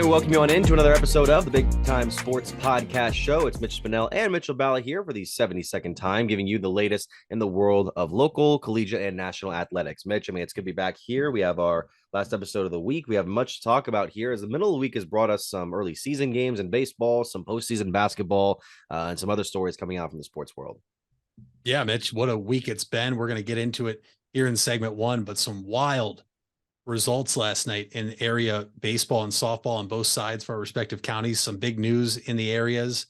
we welcome you on into another episode of the Big Time Sports Podcast Show. It's Mitch Spinell and Mitchell Balla here for the 72nd time, giving you the latest in the world of local, collegiate, and national athletics. Mitch, it's good to be back here. We have our last episode of the week. We have much to talk about here as the middle of the week has brought us some early season games in baseball, some postseason basketball, and some other stories coming out from the sports world. Yeah, Mitch, what a week it's been. We're going to get into it here in segment one, but some wild results last night in area baseball and softball on both sides for our respective counties. Some big news in the areas,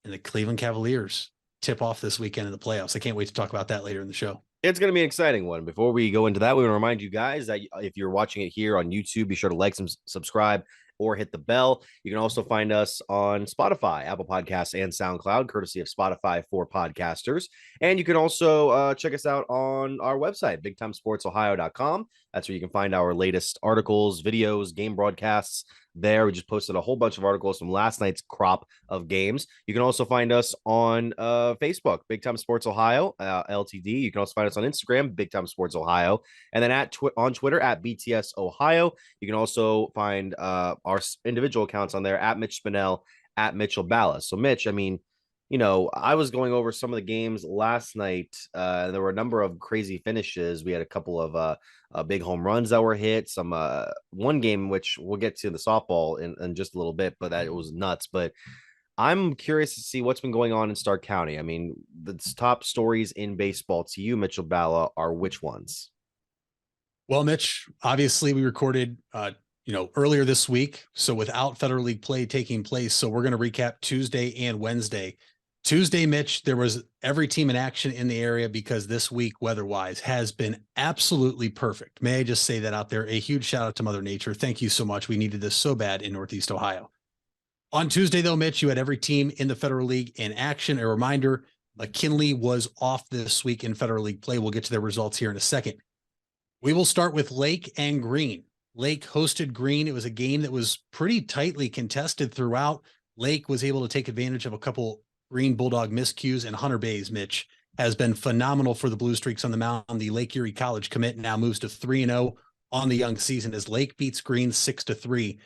and the Cleveland Cavaliers tip off this weekend in the playoffs. I can't wait to talk about that later in the show. It's going to be an exciting one. Before we go into that, we want to remind you guys that if you're watching it here on YouTube, be sure to like, subscribe, or hit the bell. You can also find us on Spotify, Apple Podcasts, and SoundCloud, courtesy of Spotify for podcasters. And you can also check us out on our website, BigTimeSportsOhio.com. That's where you can find our latest articles, videos, game broadcasts. There, we just posted a whole bunch of articles from last night's crop of games. You can also find us on Facebook, Big Time Sports Ohio, LTD. You can also find us on Instagram, Big Time Sports Ohio, and then on Twitter at BTS Ohio. You can also find our individual accounts on there at Mitch Spinell, at Mitchell Balla. So, Mitch, I was going over some of the games last night. There were a number of crazy finishes. We had a couple of big home runs that were hit. Some one game, which we'll get to in the softball in just a little bit, but that it was nuts. But I'm curious to see what's been going on in Stark County. The top stories in baseball to you, Mitchell Balla, are which ones? Well, Mitch, obviously we recorded earlier this week, so without Federal League play taking place. So we're going to recap Tuesday and Wednesday. Tuesday, Mitch, there was every team in action in the area because this week, weather-wise, has been absolutely perfect. May I just say that out there? A huge shout out to Mother Nature. Thank you so much. We needed this so bad in Northeast Ohio. On Tuesday, though, Mitch, you had every team in the Federal League in action. A reminder, McKinley was off this week in Federal League play. We'll get to their results here in a second. We will start with Lake and Green. Lake hosted Green. It was a game that was pretty tightly contested throughout. Lake was able to take advantage of a couple Green Bulldog miscues, and Hunter Bays, Mitch, has been phenomenal for the Blue Streaks on the mound. The Lake Erie College commit now moves to 3-0 on the young season as Lake beats Green 6-3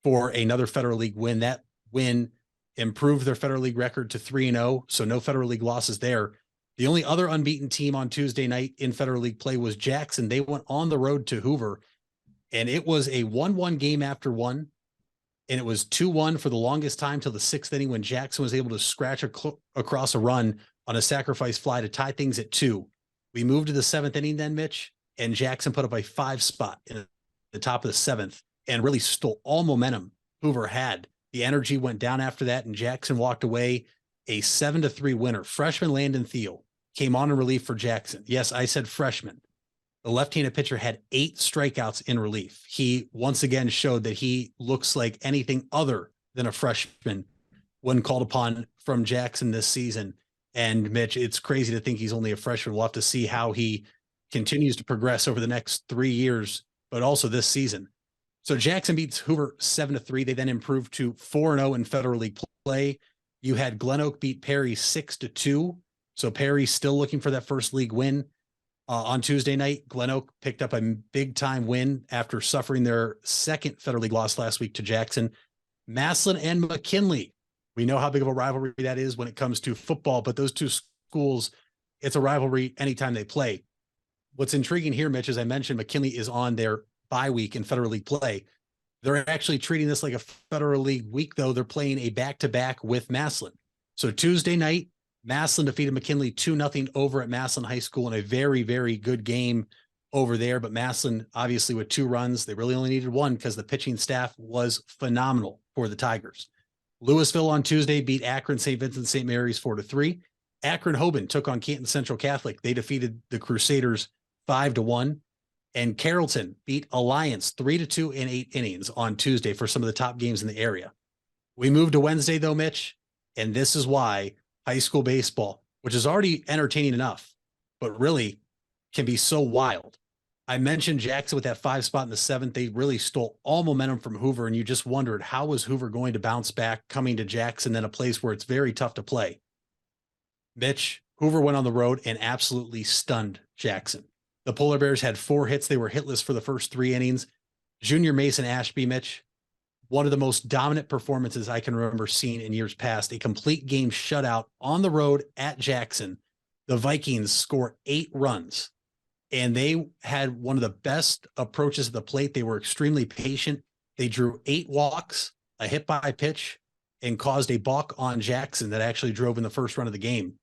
for another Federal League win. That win improved their Federal League record to 3-0, so no Federal League losses there. The only other unbeaten team on Tuesday night in Federal League play was Jackson. They went on the road to Hoover, and it was a 1-1 game after one. And it was 2-1 for the longest time till the sixth inning when Jackson was able to scratch across a run on a sacrifice fly to tie things at 2. We moved to the seventh inning then, Mitch, and Jackson put up a 5 spot in the top of the seventh and really stole all momentum Hoover had. The energy went down after that, and Jackson walked away a 7-3 winner. Freshman Landon Thiel came on in relief for Jackson. Yes, I said freshman. The left-handed pitcher had 8 strikeouts in relief. He once again showed that he looks like anything other than a freshman when called upon from Jackson this season. And Mitch, it's crazy to think he's only a freshman. We'll have to see how he continues to progress over the next 3 years, but also this season. So Jackson beats Hoover 7-3. They then improved to 4-0 in Federal League play. You had Glen Oak beat Perry 6-2. So Perry's still looking for that first league win. On Tuesday night, Glen Oak picked up a big-time win after suffering their second Federal League loss last week to Jackson. Massillon and McKinley. We know how big of a rivalry that is when it comes to football, but those two schools, it's a rivalry anytime they play. What's intriguing here, Mitch, as I mentioned, McKinley is on their bye week in Federal League play. They're actually treating this like a Federal League week, though. They're playing a back-to-back with Massillon. So Tuesday night, Massillon defeated McKinley 2-0 over at Massillon High School in a very, very good game over there. But Massillon, obviously, with 2 runs, they really only needed 1 because the pitching staff was phenomenal for the Tigers. Louisville on Tuesday beat Akron St. Vincent St. Mary's 4-3. Akron Hoban took on Canton Central Catholic. They defeated the Crusaders 5-1. And Carrollton beat Alliance 3-2 in 8 innings on Tuesday for some of the top games in the area. We moved to Wednesday, though, Mitch, and this is why high school baseball, which is already entertaining enough, but really can be so wild. I mentioned Jackson with that 5 spot in the 7th. They really stole all momentum from Hoover, and you just wondered, how was Hoover going to bounce back coming to Jackson, then a place where it's very tough to play? Mitch, Hoover went on the road and absolutely stunned Jackson. The Polar Bears had 4 hits. They were hitless for the first 3 innings. Junior Mason Ashby, Mitch, one of the most dominant performances I can remember seeing in years past, a complete game shutout on the road at Jackson. The Vikings score 8 runs, and they had one of the best approaches to the plate. They were extremely patient. They drew 8 walks, a hit by pitch, and caused a balk on Jackson that actually drove in the first run of the game.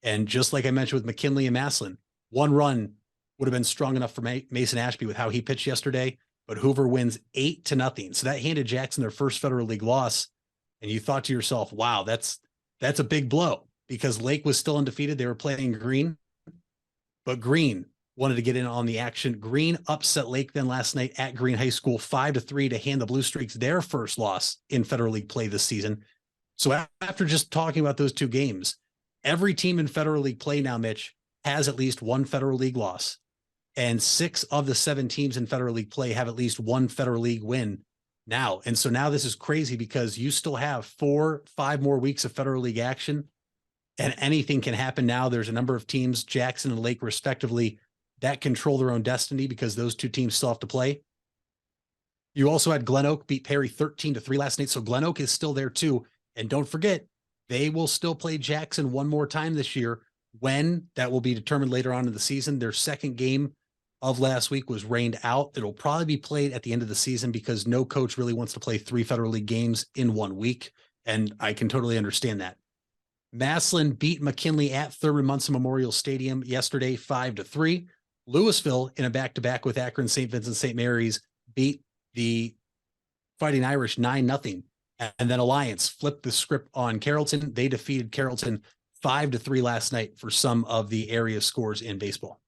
And just like I mentioned with McKinley and Maslin, 1 run would have been strong enough for Mason Ashby with how he pitched yesterday, but Hoover wins 8-0. So that handed Jackson their first Federal League loss. And you thought to yourself, wow, that's a big blow, because Lake was still undefeated. They were playing Green, but Green wanted to get in on the action. Green upset Lake then last night at Green High School 5-3 to hand the Blue Streaks their first loss in Federal League play this season. So after just talking about those 2 games, every team in Federal League play now, Mitch, has at least 1 Federal League loss. And 6 of the 7 teams in Federal League play have at least 1 Federal League win now. And so now this is crazy, because you still have 4-5 more weeks of Federal League action, and anything can happen now. There's a number of teams, Jackson and Lake respectively, that control their own destiny, because those 2 teams still have to play. You also had Glen Oak beat Perry 13-3 last night. So Glen Oak is still there too. And don't forget, they will still play Jackson one more time this year. When, that will be determined later on in the season. Their second game of last week was rained out. It'll probably be played at the end of the season, because no coach really wants to play 3 Federal League games in 1 week. And I can totally understand that. Maslin beat McKinley at Thurman Munson Memorial Stadium yesterday, 5-3. Louisville, in a back-to-back with Akron St. Vincent St. Mary's, beat the Fighting Irish 9-0. And then Alliance flipped the script on Carrollton. They defeated Carrollton 5-3 last night for some of the area scores in baseball.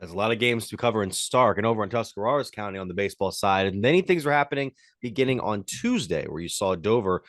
There's a lot of games to cover in Stark and over in Tuscarawas County on the baseball side. And many things were happening beginning on Tuesday, where you saw Dover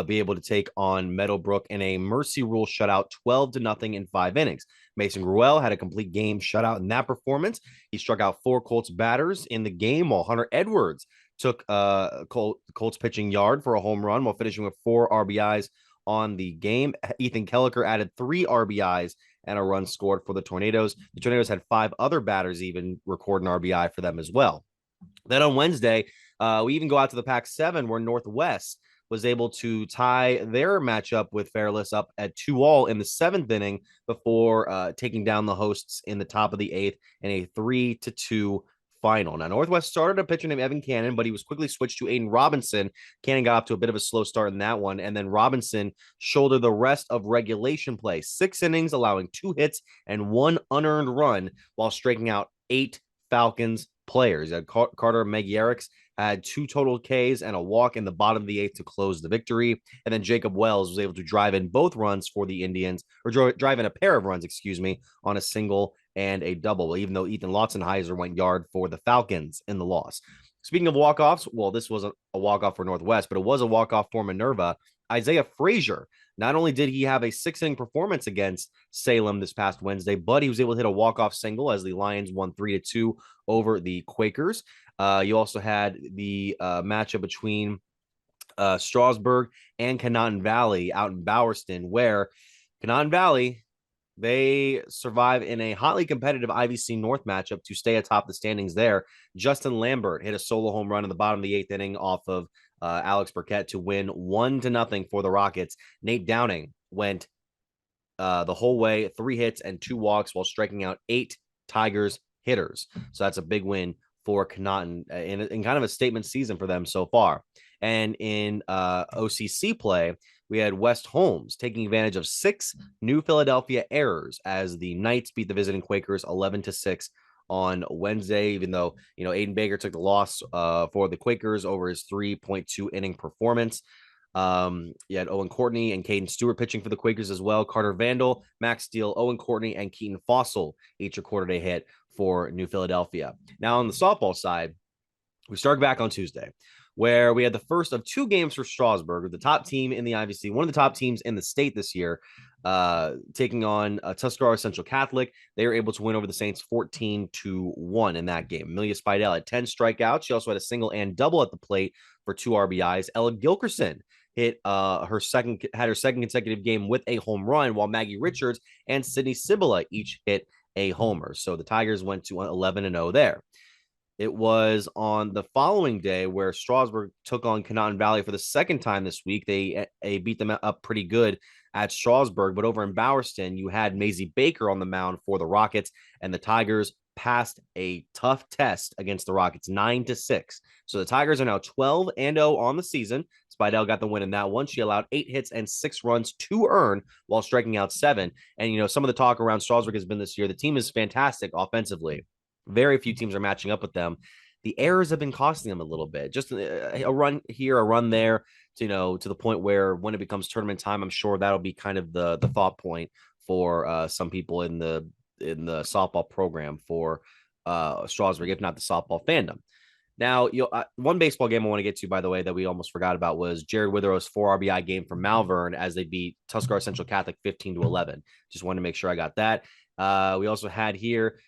be able to take on Meadowbrook in a mercy rule shutout, 12-0 in 5 innings. Mason Gruel had a complete game shutout in that performance. He struck out 4 Colts batters in the game, while Hunter Edwards took Colts pitching yard for a home run, while finishing with 4 RBIs on the game. Ethan Kelliker added 3 RBIs and a run scored for the Tornadoes. The Tornadoes had 5 other batters even record an RBI for them as well. Then on Wednesday, we even go out to the Pac-7, where Northwest was able to tie their matchup with Fairless up at 2-2 in the 7th inning before taking down the hosts in the top of the 8th in a 3-2 final. Now, Northwest started a pitcher named Evan Cannon, but he was quickly switched to Aiden Robinson. Cannon got off to a bit of a slow start in that one, and then Robinson shouldered the rest of regulation play. 6 innings, allowing 2 hits and 1 unearned run, while striking out 8 Falcons players. Carter Magyarix had 2 total Ks and a walk in the bottom of the 8th to close the victory. And then Jacob Wells was able to drive in both runs for the Indians, or drive in a pair of runs, on a single and a double, even though Ethan Lotzenheiser went yard for the Falcons in the loss. Speaking of walk-offs, well, this wasn't a walk-off for Northwest, but it was a walk-off for Minerva. Isaiah Frazier, not only did he have a 6-inning performance against Salem this past Wednesday, but he was able to hit a walk-off single as the Lions won 3-2 over the Quakers. You also had the matchup between Strasburg and Canaan Valley out in Bowerston, where Canaan Valley, they survive in a hotly competitive IVC North matchup to stay atop the standings there. Justin Lambert hit a solo home run in the bottom of the 8th inning off of Alex Burkett to win 1-0 for the Rockets. Nate Downing went the whole way, 3 hits and 2 walks, while striking out 8 Tigers hitters. So that's a big win for Connaughton in kind of a statement season for them so far. And in OCC play, we had West Holmes taking advantage of 6 New Philadelphia errors as the Knights beat the visiting Quakers 11-6 on Wednesday, even though, Aiden Baker took the loss for the Quakers over his 3.2 inning performance. You had Owen Courtney and Caden Stewart pitching for the Quakers as well. Carter Vandal, Max Steele, Owen Courtney, and Keaton Fossil each recorded a hit for New Philadelphia. Now on the softball side, we started back on Tuesday, where we had the first of 2 games for Strasburg, the top team in the IVC, one of the top teams in the state this year, taking on Tuscarawas Central Catholic. They were able to win over the Saints 14-1 in that game. Amelia Spidell had 10 strikeouts. She also had a single and double at the plate for 2 RBIs. Ella Gilkerson hit her second consecutive game with a home run, while Maggie Richards and Sydney Cibula each hit a homer. So the Tigers went to 11-0 there. It was on the following day where Strasburg took on Canaan Valley for the second time this week. They beat them up pretty good at Strasburg, but over in Bowerston, you had Maisie Baker on the mound for the Rockets, and the Tigers passed a tough test against the Rockets, 9-6. So the Tigers are now 12-0 on the season. Spidell got the win in that one. She allowed 8 hits and 6 runs to earn while striking out 7. And, you know, some of the talk around Strasburg has been this year. The team is fantastic offensively. Very few teams are matching up with them. The errors have been costing them a little bit. Just a run here, a run there, to the point where when it becomes tournament time, I'm sure that'll be kind of the thought point for some people in the softball program for Strasburg, if not the softball fandom. Now, one baseball game I want to get to, by the way, that we almost forgot about was Jared Witherow's 4 RBI game for Malvern as they beat Tuscarora Central Catholic 15-11. Just wanted to make sure I got that. We also had here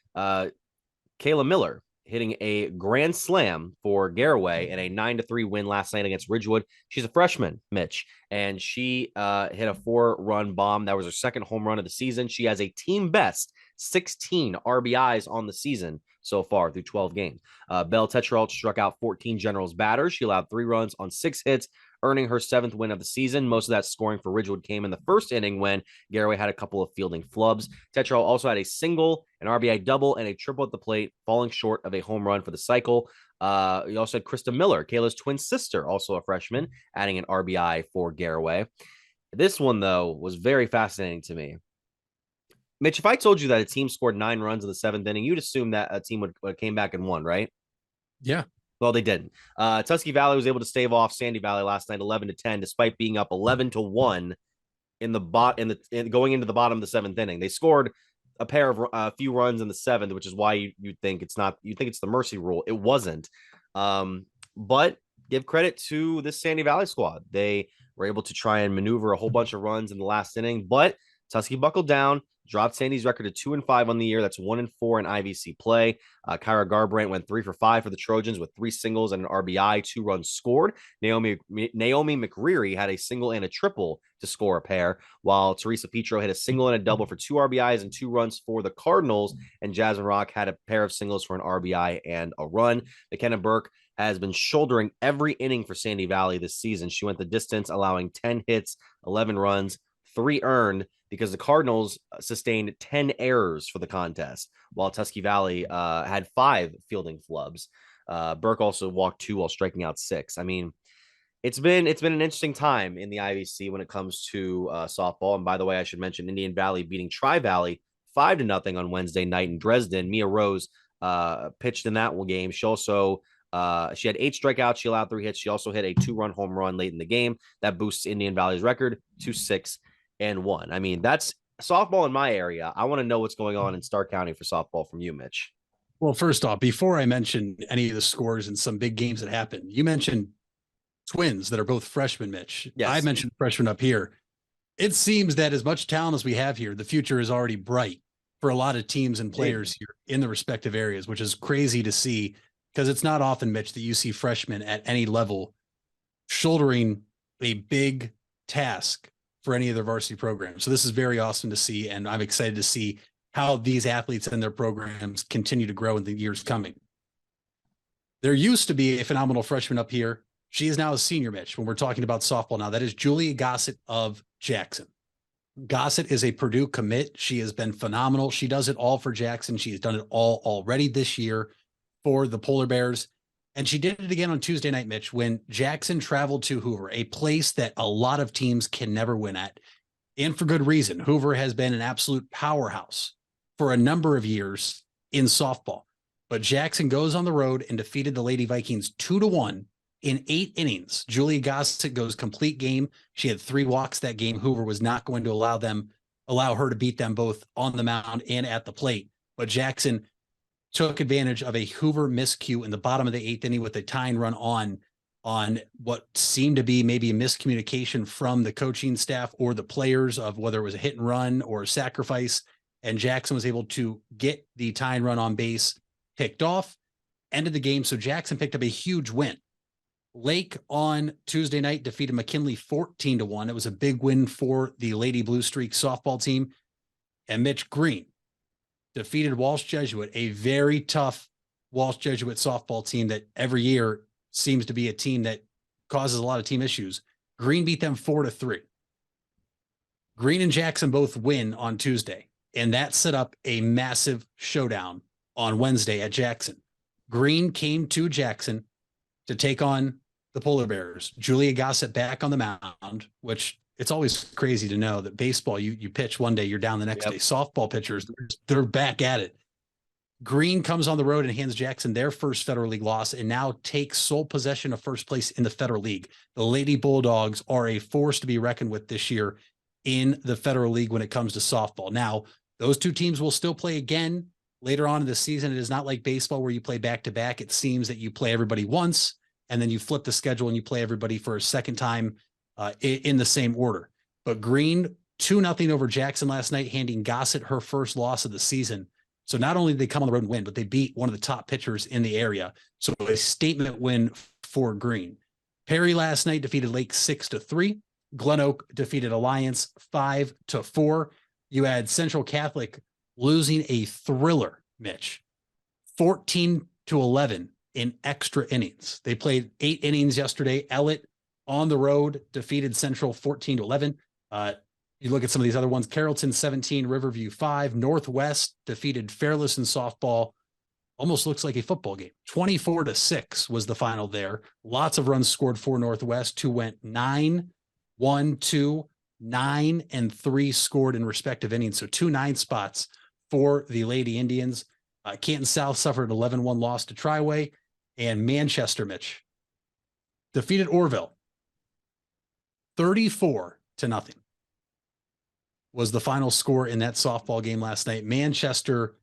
Kayla Miller hitting a grand slam for Garaway in a 9-3 win last night against Ridgewood. She's a freshman, Mitch, and she hit a 4-run bomb. That was her second home run of the season. She has a team best 16 RBIs on the season so far through 12 games. Belle Tetrault struck out 14 Generals batters. She allowed 3 runs on 6 hits, earning her 7th win of the season. Most of that scoring for Ridgewood came in the first inning when Garaway had a couple of fielding flubs. Tetrault also had a single, an RBI double, and a triple at the plate, falling short of a home run for the cycle. You also had Krista Miller, Kayla's twin sister, also a freshman, adding an RBI for Garaway. This one, though, was very fascinating to me. Mitch, if I told you that a team scored 9 runs in the 7th inning, you'd assume that a team would came back and won, right? Yeah. Well, they didn't. Tusky Valley was able to stave off Sandy Valley last night, 11-10, despite being up 11-1 going into the bottom of the 7th inning. They scored a few runs in the 7th, which is why you think it's the mercy rule. It wasn't. But give credit to this Sandy Valley squad. They were able to try and maneuver a whole bunch of runs in the last inning, but Tusky buckled down, dropped Sandy's record to 2-5 on the year. That's 1-4 in IVC play. Kyra Garbrandt went 3 for 5 for the Trojans with 3 singles and an RBI, 2 runs scored. Naomi McReary had a single and a triple to score a pair, while Teresa Petro hit a single and a double for 2 RBIs and 2 runs for the Cardinals. And Jasmine Rock had a pair of singles for an RBI and a run. McKenna Burke has been shouldering every inning for Sandy Valley this season. She went the distance, allowing 10 hits, 11 runs, 3 earned, because the Cardinals sustained 10 errors for the contest, while Tusky Valley had 5 fielding flubs. Burke also walked 2 while striking out 6. I mean, it's been an interesting time in the IVC when it comes to softball. And by the way, I should mention Indian Valley beating Tri-Valley 5-0 on Wednesday night in Dresden. Mia Rose pitched in that game. She also she had 8 strikeouts. She allowed 3 hits. She also hit a 2-run home run late in the game. That boosts Indian Valley's record to 6-1. I mean, that's softball in my area. I want to know what's going on in Stark County for softball from you, Mitch. Well, first off, before I mention any of the scores and some big games that happened, you mentioned twins that are both freshmen, Mitch. Yes. I mentioned freshmen up here. It seems that as much talent as we have here, the future is already bright for a lot of teams and players here in the respective areas, which is crazy to see, because it's not often, Mitch, that you see freshmen at any level shouldering a big task for any of their varsity programs. So this is very awesome to see, and I'm excited to see how these athletes and their programs continue to grow in the years coming. There used to be a phenomenal freshman up here. She is now a senior, Mitch, when we're talking about softball now. That is Julia Gossett of Jackson. Gossett is a Purdue commit. She has been phenomenal. She does it all for Jackson. She has done it all already this year for the Polar Bears. And she did it again on Tuesday night, Mitch, when Jackson traveled to Hoover, a place that a lot of teams can never win at. And for good reason. Hoover has been an absolute powerhouse for a number of years in softball. But Jackson goes on the road and defeated the Lady Vikings 2-1 in 8 innings. Julia Gossett goes complete game. She had 3 walks that game. Hoover was not going to allow her to beat them both on the mound and at the plate. But Jackson took advantage of a Hoover miscue in the bottom of the 8th inning with a tying run on what seemed to be maybe a miscommunication from the coaching staff or the players of whether it was a hit and run or a sacrifice. And Jackson was able to get the tying run on base picked off, ended the game. So Jackson picked up a huge win. Lake on Tuesday night defeated McKinley 14-1. It was a big win for the Lady Blue Streak softball team. And Mitch Green defeated Walsh Jesuit, a very tough Walsh Jesuit softball team that every year seems to be a team that causes a lot of team issues. Green beat them 4-3. Green and Jackson both win on Tuesday, and that set up a massive showdown on Wednesday at Jackson. Green came to Jackson to take on the Polar Bears. Julia Gossett back on the mound, which it's always crazy to know that baseball, you pitch one day, you're down the next day. Softball pitchers, they're back at it. Green comes on the road and hands Jackson their first Federal League loss and now takes sole possession of first place in the Federal League. The Lady Bulldogs are a force to be reckoned with this year in the Federal League when it comes to softball. Now, those two teams will still play again later on in the season. It is not like baseball where you play back-to-back. It seems that you play everybody once, and then you flip the schedule and you play everybody for a second time in the same order. But Green, 2-0 over Jackson last night, handing Gossett her first loss of the season. So not only did they come on the road and win, but they beat one of the top pitchers in the area. So a statement win for Green. Perry last night defeated Lake 6-3. Glen Oak defeated Alliance 5-4. You had Central Catholic losing a thriller, Mitch, 14-11 in extra innings. They played 8 innings yesterday. Ellett on the road defeated Central 14-11. You look at some of these other ones. Carrollton 17, Riverview 5. Northwest defeated Fairless in softball. Almost looks like a football game. 24-6 was the final there. Lots of runs scored for Northwest. 2 went 9, 1, 2, 9, and 3 scored in respective innings. So 2 9 spots for the Lady Indians. Canton South suffered an 11-1 loss to Triway. And Manchester, Mitch, defeated Orville 34-0 was the final score in that softball game last night. Manchester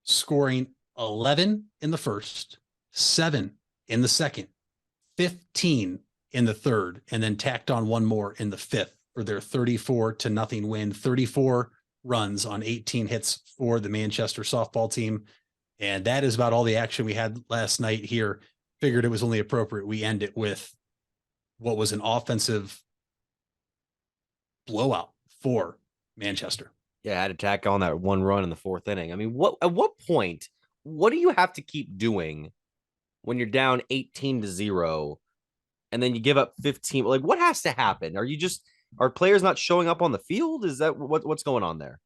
scoring 11 in the first, 7 in the second, 15 in the third, and then tacked on one more in the fifth for their 34-0 win. 34 runs on 18 hits for the Manchester softball team. And that is about all the action we had last night here. Figured it was only appropriate we end it with what was an offensive blowout for Manchester. Yeah, I had to tack on that one run in the 4th inning. I mean, at what point, what do you have to keep doing when you're down 18-0 and then you give up 15? Like, what has to happen? Are players not showing up on the field? Is that what's going on there?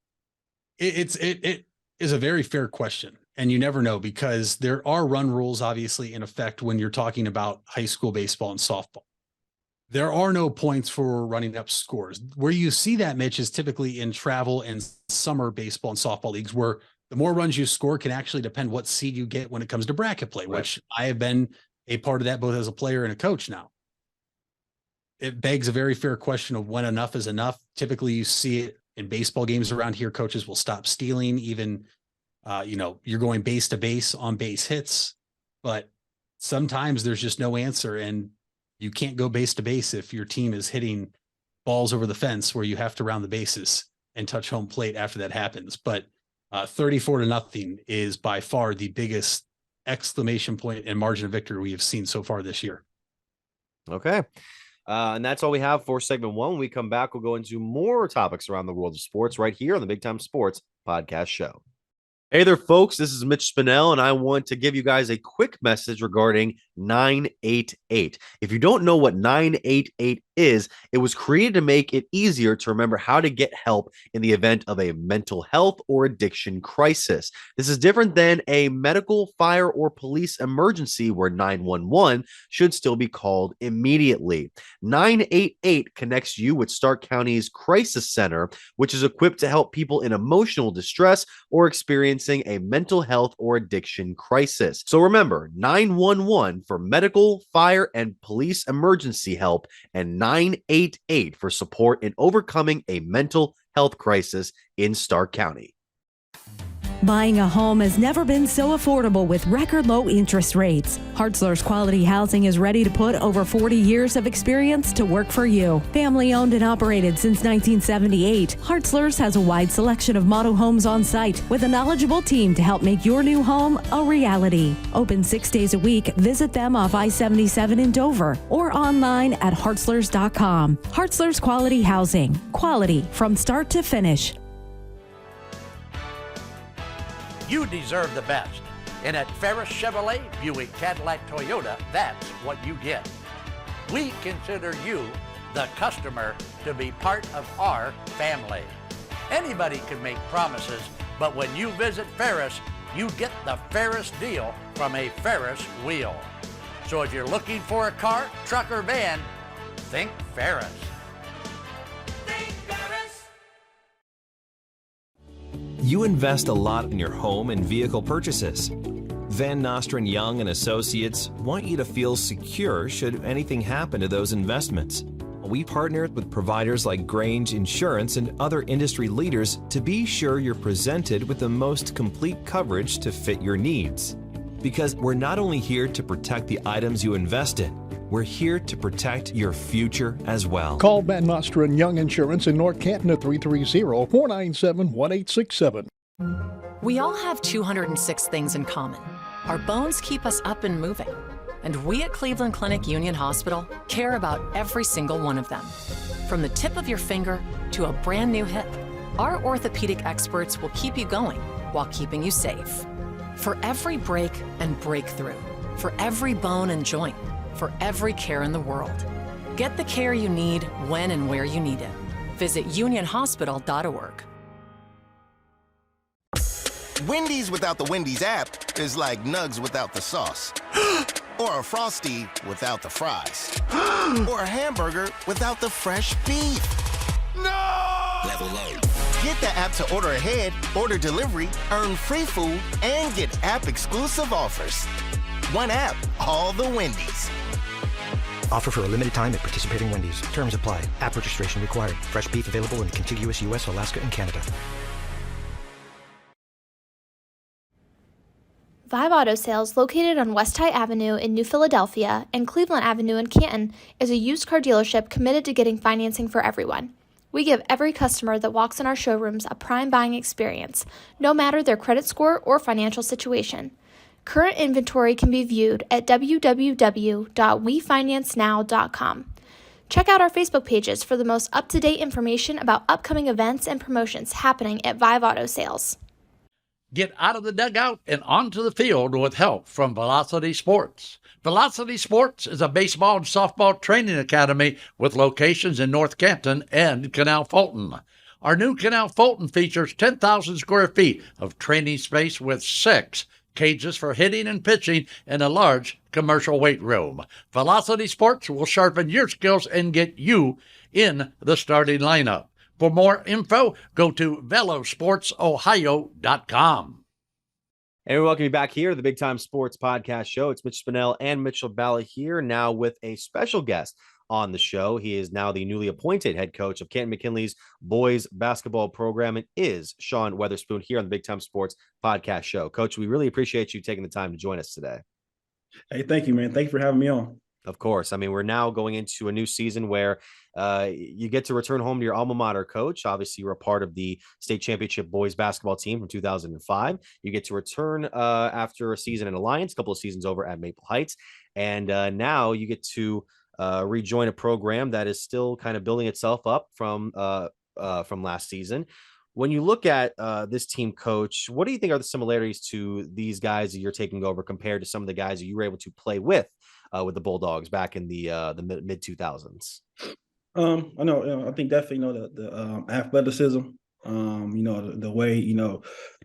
It is a very fair question. And you never know, because there are run rules obviously in effect when you're talking about high school baseball and softball. There are no points for running up scores. Where you see that, Mitch, is typically in travel and summer baseball and softball leagues, where the more runs you score can actually depend what seed you get when it comes to bracket play, right, which I have been a part of that both as a player and a coach now. It begs a very fair question of when enough is enough. Typically you see it in baseball games around here. Coaches will stop stealing, even, you're going base to base on base hits, but sometimes there's just no answer. And you can't go base to base if your team is hitting balls over the fence where you have to round the bases and touch home plate after that happens. But 34-0 is by far the biggest exclamation point and margin of victory we have seen so far this year. Okay. And that's all we have for segment 1. When we come back, we'll go into more topics around the world of sports right here on the Big Time Sports Podcast Show. Hey there, folks. This is Mitch Spinell, and I want to give you guys a quick message regarding 988. If you don't know what 988 is, it was created to make it easier to remember how to get help in the event of a mental health or addiction crisis. This is different than a medical, fire, or police emergency where 911 should still be called immediately. 988 connects you with Stark County's Crisis Center, which is equipped to help people in emotional distress or experiencing a mental health or addiction crisis. So remember, 911 for medical, fire, and police emergency help, and 988 for support in overcoming a mental health crisis in Stark County. Buying a home has never been so affordable with record low interest rates. Hartzler's Quality Housing is ready to put over 40 years of experience to work for you. Family owned and operated since 1978, Hartzler's has a wide selection of model homes on site with a knowledgeable team to help make your new home a reality. Open 6 days a week. Visit them off I-77 in Dover or online at hartzlers.com. Hartzler's Quality Housing. Quality from start to finish. You deserve the best. And at Ferris Chevrolet, Buick, Cadillac, Toyota, that's what you get. We consider you, the customer, to be part of our family. Anybody can make promises, but when you visit Ferris, you get the Ferris deal from a Ferris wheel. So if you're looking for a car, truck, or van, think Ferris. Think Ferris. You invest a lot in your home and vehicle purchases. Van Nostrand Young and Associates want you to feel secure should anything happen to those investments. We partnered with providers like Grange Insurance and other industry leaders to be sure you're presented with the most complete coverage to fit your needs. Because we're not only here to protect the items you invest in, we're here to protect your future as well. Call Van Nostrand Young Insurance in North Canton at 330-497-1867. We all have 206 things in common. Our bones keep us up and moving. And we at Cleveland Clinic Union Hospital care about every single one of them. From the tip of your finger to a brand new hip, our orthopedic experts will keep you going while keeping you safe. For every break and breakthrough, for every bone and joint, for every care in the world. Get the care you need when and where you need it. Visit unionhospital.org. Wendy's without the Wendy's app is like Nugs without the sauce. Or a Frosty without the fries. Or a hamburger without the fresh beef. No! Level up. Get the app to order ahead, order delivery, earn free food, and get app-exclusive offers. One app, all the Wendy's. Offer for a limited time at participating Wendy's. Terms apply. App registration required. Fresh beef available in contiguous U.S., Alaska, and Canada. Vive Auto Sales, located on West High Avenue in New Philadelphia and Cleveland Avenue in Canton, is a used car dealership committed to getting financing for everyone. We give every customer that walks in our showrooms a prime buying experience, no matter their credit score or financial situation. Current inventory can be viewed at www.wefinancenow.com. Check out our Facebook pages for the most up-to-date information about upcoming events and promotions happening at Vive Auto Sales. Get out of the dugout and onto the field with help from Velocity Sports. Velocity Sports is a baseball and softball training academy with locations in North Canton and Canal Fulton. Our new Canal Fulton features 10,000 square feet of training space with 6 cages for hitting and pitching and a large commercial weight room. Velocity Sports will sharpen your skills and get you in the starting lineup. For more info, go to velosportsohio.com. And we welcome you back here to the Big Time Sports Podcast Show. It's Mitch Spinell and Mitchell Balla here, now with a special guest on the show. He is now the newly appointed head coach of Canton McKinley's boys basketball program and is Sean Weatherspoon here on the Big Time Sports Podcast Show. Coach, we really appreciate you taking the time to join us today. Hey, thank you, man. Thank you for having me on. Of course. I mean, we're now going into a new season where you get to return home to your alma mater, Coach. Obviously, you're a part of the state championship boys basketball team from 2005. You get to return after a season in Alliance, a couple of seasons over at Maple Heights. And now you get to rejoin a program that is still kind of building itself up from last season. When you look at this team, Coach, what do you think are the similarities to these guys that you're taking over compared to some of the guys that you were able to play with the Bulldogs back in the mid 2000s? I know. I think definitely, the athleticism. The way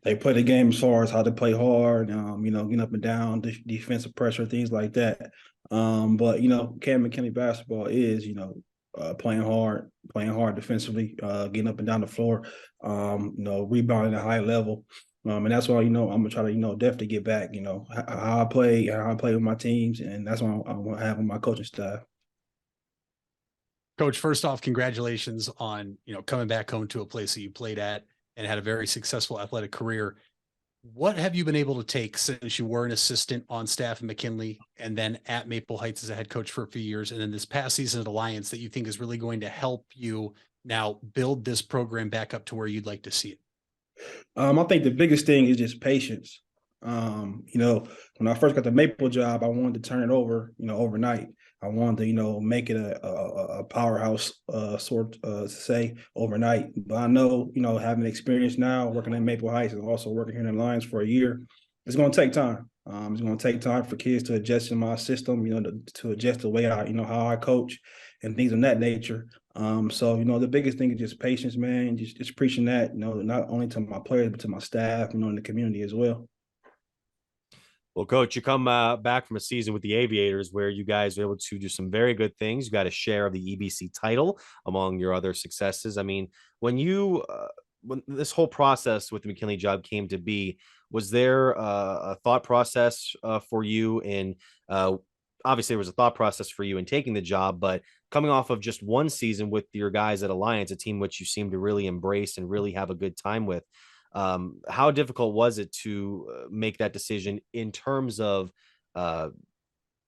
they play the game as far as how to play hard. Getting up and down, defensive pressure, things like that. But Canton McKinley basketball is playing hard defensively, getting up and down the floor, rebounding at a high level. And that's why, I'm going to try to, definitely get back, how I play with my teams. And that's what I'm going to have with my coaching staff. Coach, first off, congratulations on, coming back home to a place that you played at and had a very successful athletic career. What have you been able to take since you were an assistant on staff at McKinley and then at Maple Heights as a head coach for a few years, and then this past season at Alliance, that you think is really going to help you now build this program back up to where you'd like to see it? I think the biggest thing is just patience. When I first got the Maple job, I wanted to turn it over, overnight. I wanted to, make it a powerhouse say overnight. But I know, having experience now working at Maple Heights and also working here in Alliance for a year, it's going to take time. It's going to take time for kids to adjust to my system, to adjust the way I, how I coach and things of that nature. So, the biggest thing is just patience, man, just preaching that, not only to my players, but to my staff, in the community as well. Well, Coach, you come back from a season with the Aviators where you guys were able to do some very good things. You got a share of the EBC title among your other successes. I mean, when this whole process with the McKinley job came to be, was there a thought process for you in obviously there was a thought process for you in taking the job, but coming off of just one season with your guys at Alliance, a team which you seem to really embrace and really have a good time with, how difficult was it to make that decision in terms of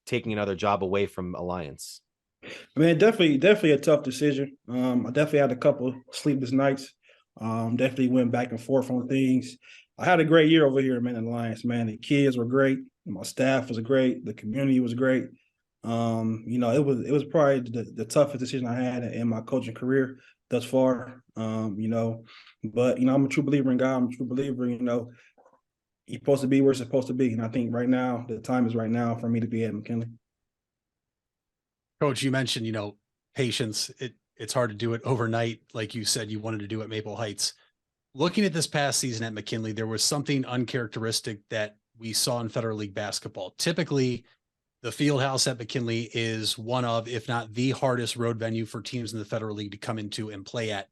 taking another job away from Alliance? I mean, definitely a tough decision. I definitely had a couple sleepless nights. Definitely went back and forth on things. I had a great year over here, man, in Alliance, man. The kids were great. My staff was great. The community was great. It was probably the toughest decision I had in my coaching career thus far. But I'm a true believer in God. I'm a true believer, you're supposed to be where it's supposed to be. And I think right now, the time is right now for me to be at McKinley. Coach, you mentioned, patience. It's hard to do it overnight. Like you said, you wanted to do at Maple Heights. Looking at this past season at McKinley, there was something uncharacteristic that we saw in Federal League basketball. Typically, the field house at McKinley is one of, if not the hardest road venue for teams in the Federal League to come into and play at.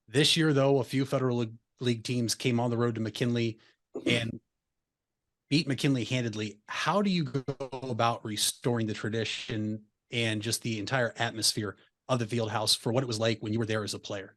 This year, though, a few Federal League teams came on the road to McKinley and beat McKinley handedly. How do you go about restoring the tradition and just the entire atmosphere of the field house for what it was like when you were there as a player?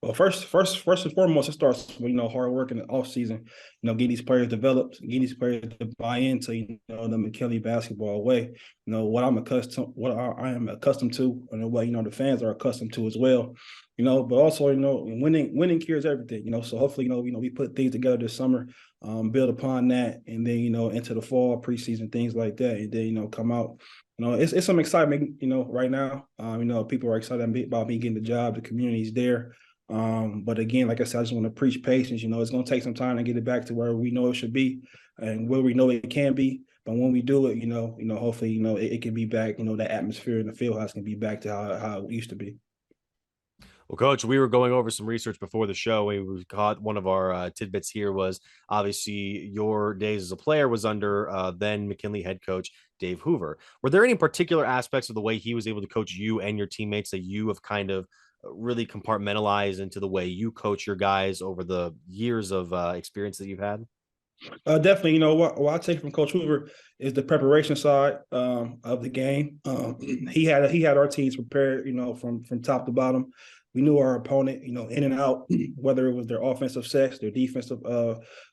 Well, first and foremost, it starts with, hard work in the off season, getting these players developed, getting these players to buy into, the McKinley basketball way, what I am accustomed to, and what, the fans are accustomed to as well, but also, winning cures everything, so hopefully, we put things together this summer, build upon that, and then, into the fall, preseason, things like that, and then, come out. It's some excitement, right now. People are excited about me getting the job. The community's there. But again, like I said, I just want to preach patience. It's going to take some time to get it back to where we know it should be and where we know it can be. But when we do it, hopefully, it can be back, that atmosphere in the field house can be back to how it used to be. Well, Coach, we were going over some research before the show. We caught one of our tidbits here was obviously your days as a player was under then McKinley head coach Dave Hoover. Were there any particular aspects of the way he was able to coach you and your teammates that you have kind of really compartmentalized into the way you coach your guys over the years of experience that you've had? Definitely, what I take from Coach Hoover is the preparation side of the game. He had our teams prepared, from top to bottom. We knew our opponent, in and out, whether it was their offensive sets, their defensive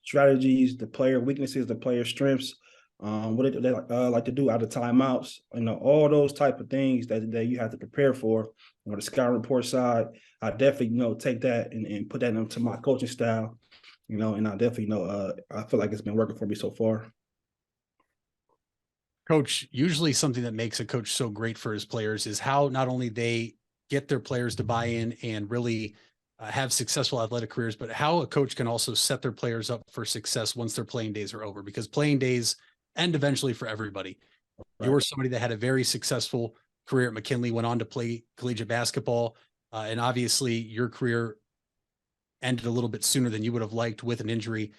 strategies, the player weaknesses, the player strengths, what they like to do out of timeouts, all those type of things that you have to prepare for. The scout report side, I definitely, take that and put that into my coaching style, and I definitely I feel like it's been working for me so far. Coach, usually something that makes a coach so great for his players is how not only they get their players to buy in and really have successful athletic careers, but how a coach can also set their players up for success once their playing days are over, because playing days end eventually for everybody. Right. You were somebody that had a very successful career at McKinley, went on to play collegiate basketball, and obviously your career ended a little bit sooner than you would have liked with an injury.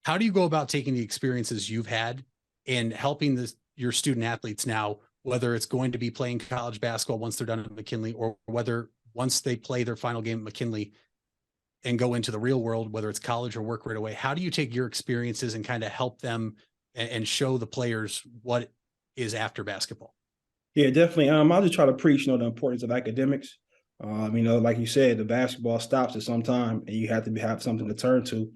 How do you go about taking the experiences you've had and helping your student athletes now, whether it's going to be playing college basketball once they're done at McKinley, or whether once they play their final game at McKinley and go into the real world, whether it's college or work right away? How do you take your experiences and kind of help them and show the players what is after basketball? Yeah, definitely. I'll just try to preach, the importance of academics. Like you said, the basketball stops at some time and you have to have something to turn to.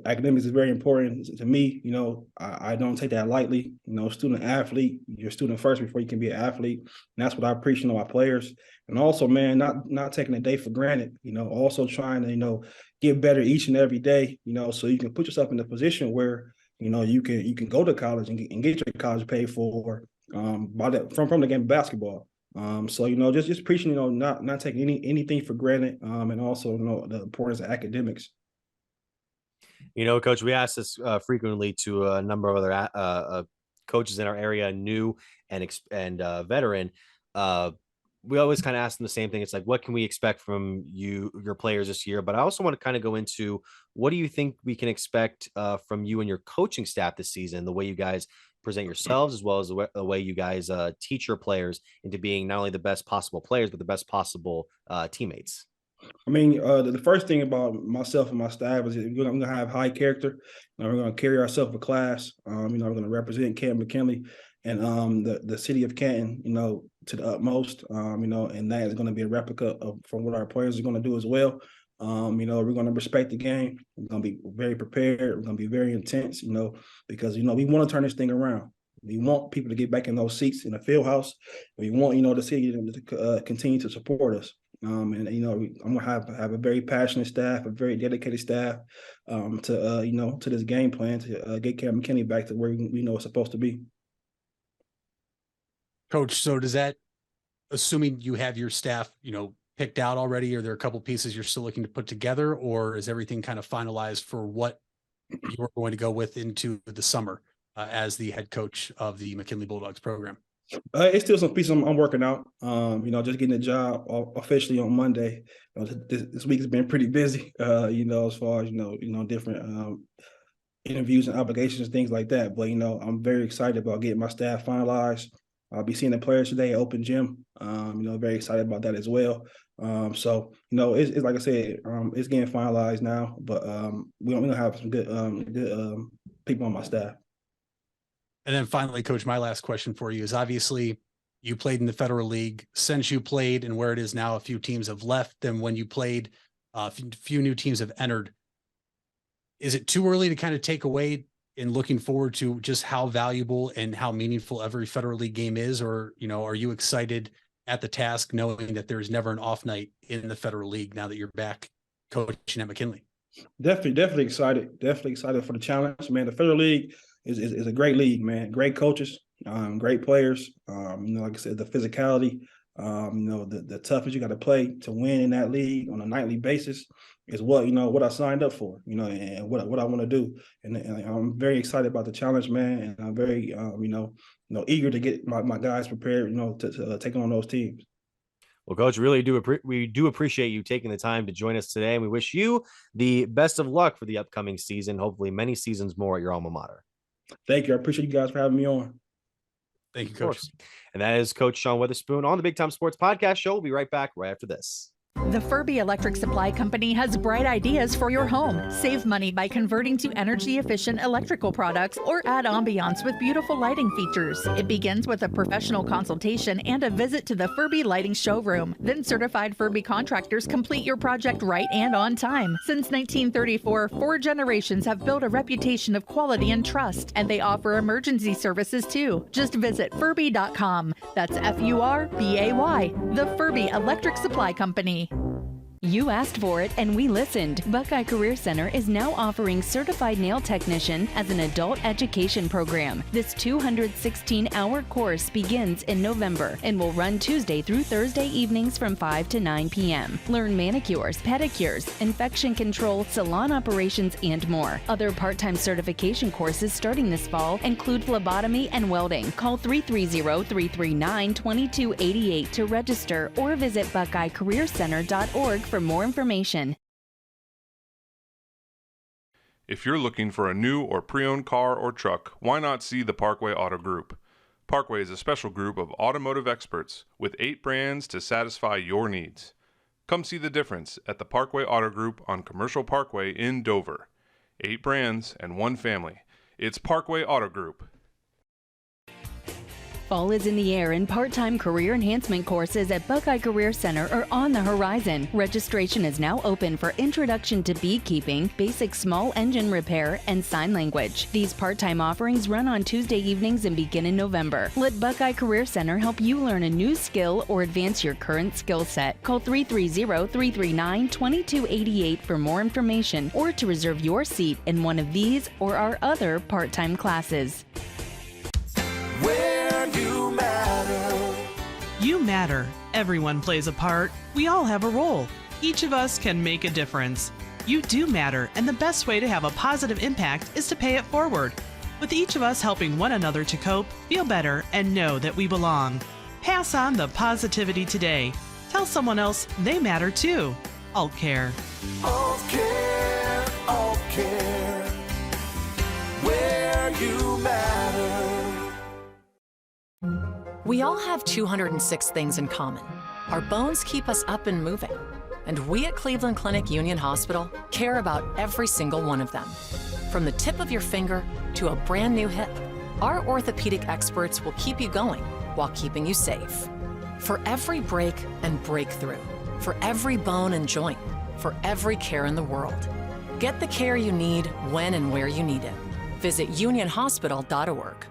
Academics is very important to me. I don't take that lightly. Student athlete, you're a student first before you can be an athlete. And that's what I preach to my players. And also, man, not taking a day for granted, also trying to, get better each and every day, so you can put yourself in a position where, you can go to college and get your college paid for from the game of basketball. Just preaching, not taking anything for granted, and also, the importance of academics. You know, Coach, we ask this frequently to a number of other coaches in our area, new and veteran. We always kind of ask them the same thing. It's like, what can we expect from your players this year? But I also want to kind of go into, what do you think we can expect from you and your coaching staff this season, the way you guys present yourselves, as well as the way you guys teach your players into being not only the best possible players, but the best possible teammates? I mean, the first thing about myself and my staff is we're going to have high character. We're going to carry ourselves with class. We're going to represent Canton McKinley and the city of Canton, to the utmost. And that is going to be a replica from what our players are going to do as well. We're going to respect the game. We're going to be very prepared. We're going to be very intense, because, we want to turn this thing around. We want people to get back in those seats in the field house. We want, the city to continue to support us. I'm going to have a very passionate staff, a very dedicated staff to this game plan to get Canton McKinney back to where we know it's supposed to be. Coach, so does that, assuming you have your staff, picked out already, are there a couple pieces you're still looking to put together, or is everything kind of finalized for what you're going to go with into the summer as the head coach of the McKinley Bulldogs program? It's still some pieces I'm working out. Just getting the job officially on Monday. This week has been pretty busy. As far as different interviews and obligations, things like that. But I'm very excited about getting my staff finalized. I'll be seeing the players today at Open Gym. Very excited about that as well. It's like I said, it's getting finalized now. But we're gonna have some good people on my staff. And then finally, Coach, my last question for you is, obviously you played in the Federal League. Since you played and where it is now, a few teams have left. And when you played, a few new teams have entered. Is it too early to kind of take away in looking forward to just how valuable and how meaningful every Federal League game is? Or, are you excited at the task knowing that there's never an off night in the Federal League now that you're back coaching at McKinley? Definitely excited. Definitely excited for the challenge, man. The Federal League is a great league, man. Great coaches, great players. Like I said, the physicality, the toughness you got to play to win in that league on a nightly basis is what I signed up for, and what I want to do. And I'm very excited about the challenge, man. And I'm very, eager to get my guys prepared, to take on those teams. Well, Coach, we do appreciate you taking the time to join us today. And we wish you the best of luck for the upcoming season. Hopefully many seasons more at your alma mater. Thank you. I appreciate you guys for having me on. Thank you, Coach. And that is Coach Sean Weatherspoon on the Big Time Sports Podcast Show. We'll be right back right after this. The Furby Electric Supply Company has bright ideas for your home. Save money by converting to energy-efficient electrical products or add ambiance with beautiful lighting features. It begins with a professional consultation and a visit to the Furby Lighting Showroom. Then certified Furby contractors complete your project right and on time. Since 1934, 4 generations have built a reputation of quality and trust, and they offer emergency services too. Just visit Furby.com. That's F-U-R-B-A-Y. The Furby Electric Supply Company. You asked for it and we listened. Buckeye Career Center is now offering Certified Nail Technician as an adult education program. This 216-hour course begins in November and will run Tuesday through Thursday evenings from 5 to 9 p.m. Learn manicures, pedicures, infection control, salon operations, and more. Other part-time certification courses starting this fall include phlebotomy and welding. Call 330-339-2288 to register or visit BuckeyeCareerCenter.org for more information. If you're looking for a new or pre-owned car or truck, why not see the Parkway Auto Group? Parkway is a special group of automotive experts with 8 brands to satisfy your needs. Come see the difference at the Parkway Auto Group on Commercial Parkway in Dover. 8 brands and 1 family. It's Parkway Auto Group. Fall is in the air and part-time career enhancement courses at Buckeye Career Center are on the horizon. Registration is now open for Introduction to Beekeeping, Basic Small Engine Repair, and Sign Language. These part-time offerings run on Tuesday evenings and begin in November. Let Buckeye Career Center help you learn a new skill or advance your current skill set. Call 330-339-2288 for more information or to reserve your seat in one of these or our other part-time classes. You matter. Everyone plays a part. We all have a role. Each of us can make a difference. You do matter, and the best way to have a positive impact is to pay it forward. With each of us helping one another to cope, feel better, and know that we belong. Pass on the positivity today. Tell someone else they matter too. Alt Care. Alt Care, Alt Care. Where you matter. We all have 206 things in common. Our bones keep us up and moving. And we at Cleveland Clinic Union Hospital care about every single one of them. From the tip of your finger to a brand new hip, our orthopedic experts will keep you going while keeping you safe. For every break and breakthrough, for every bone and joint, for every care in the world. Get the care you need when and where you need it. Visit unionhospital.org.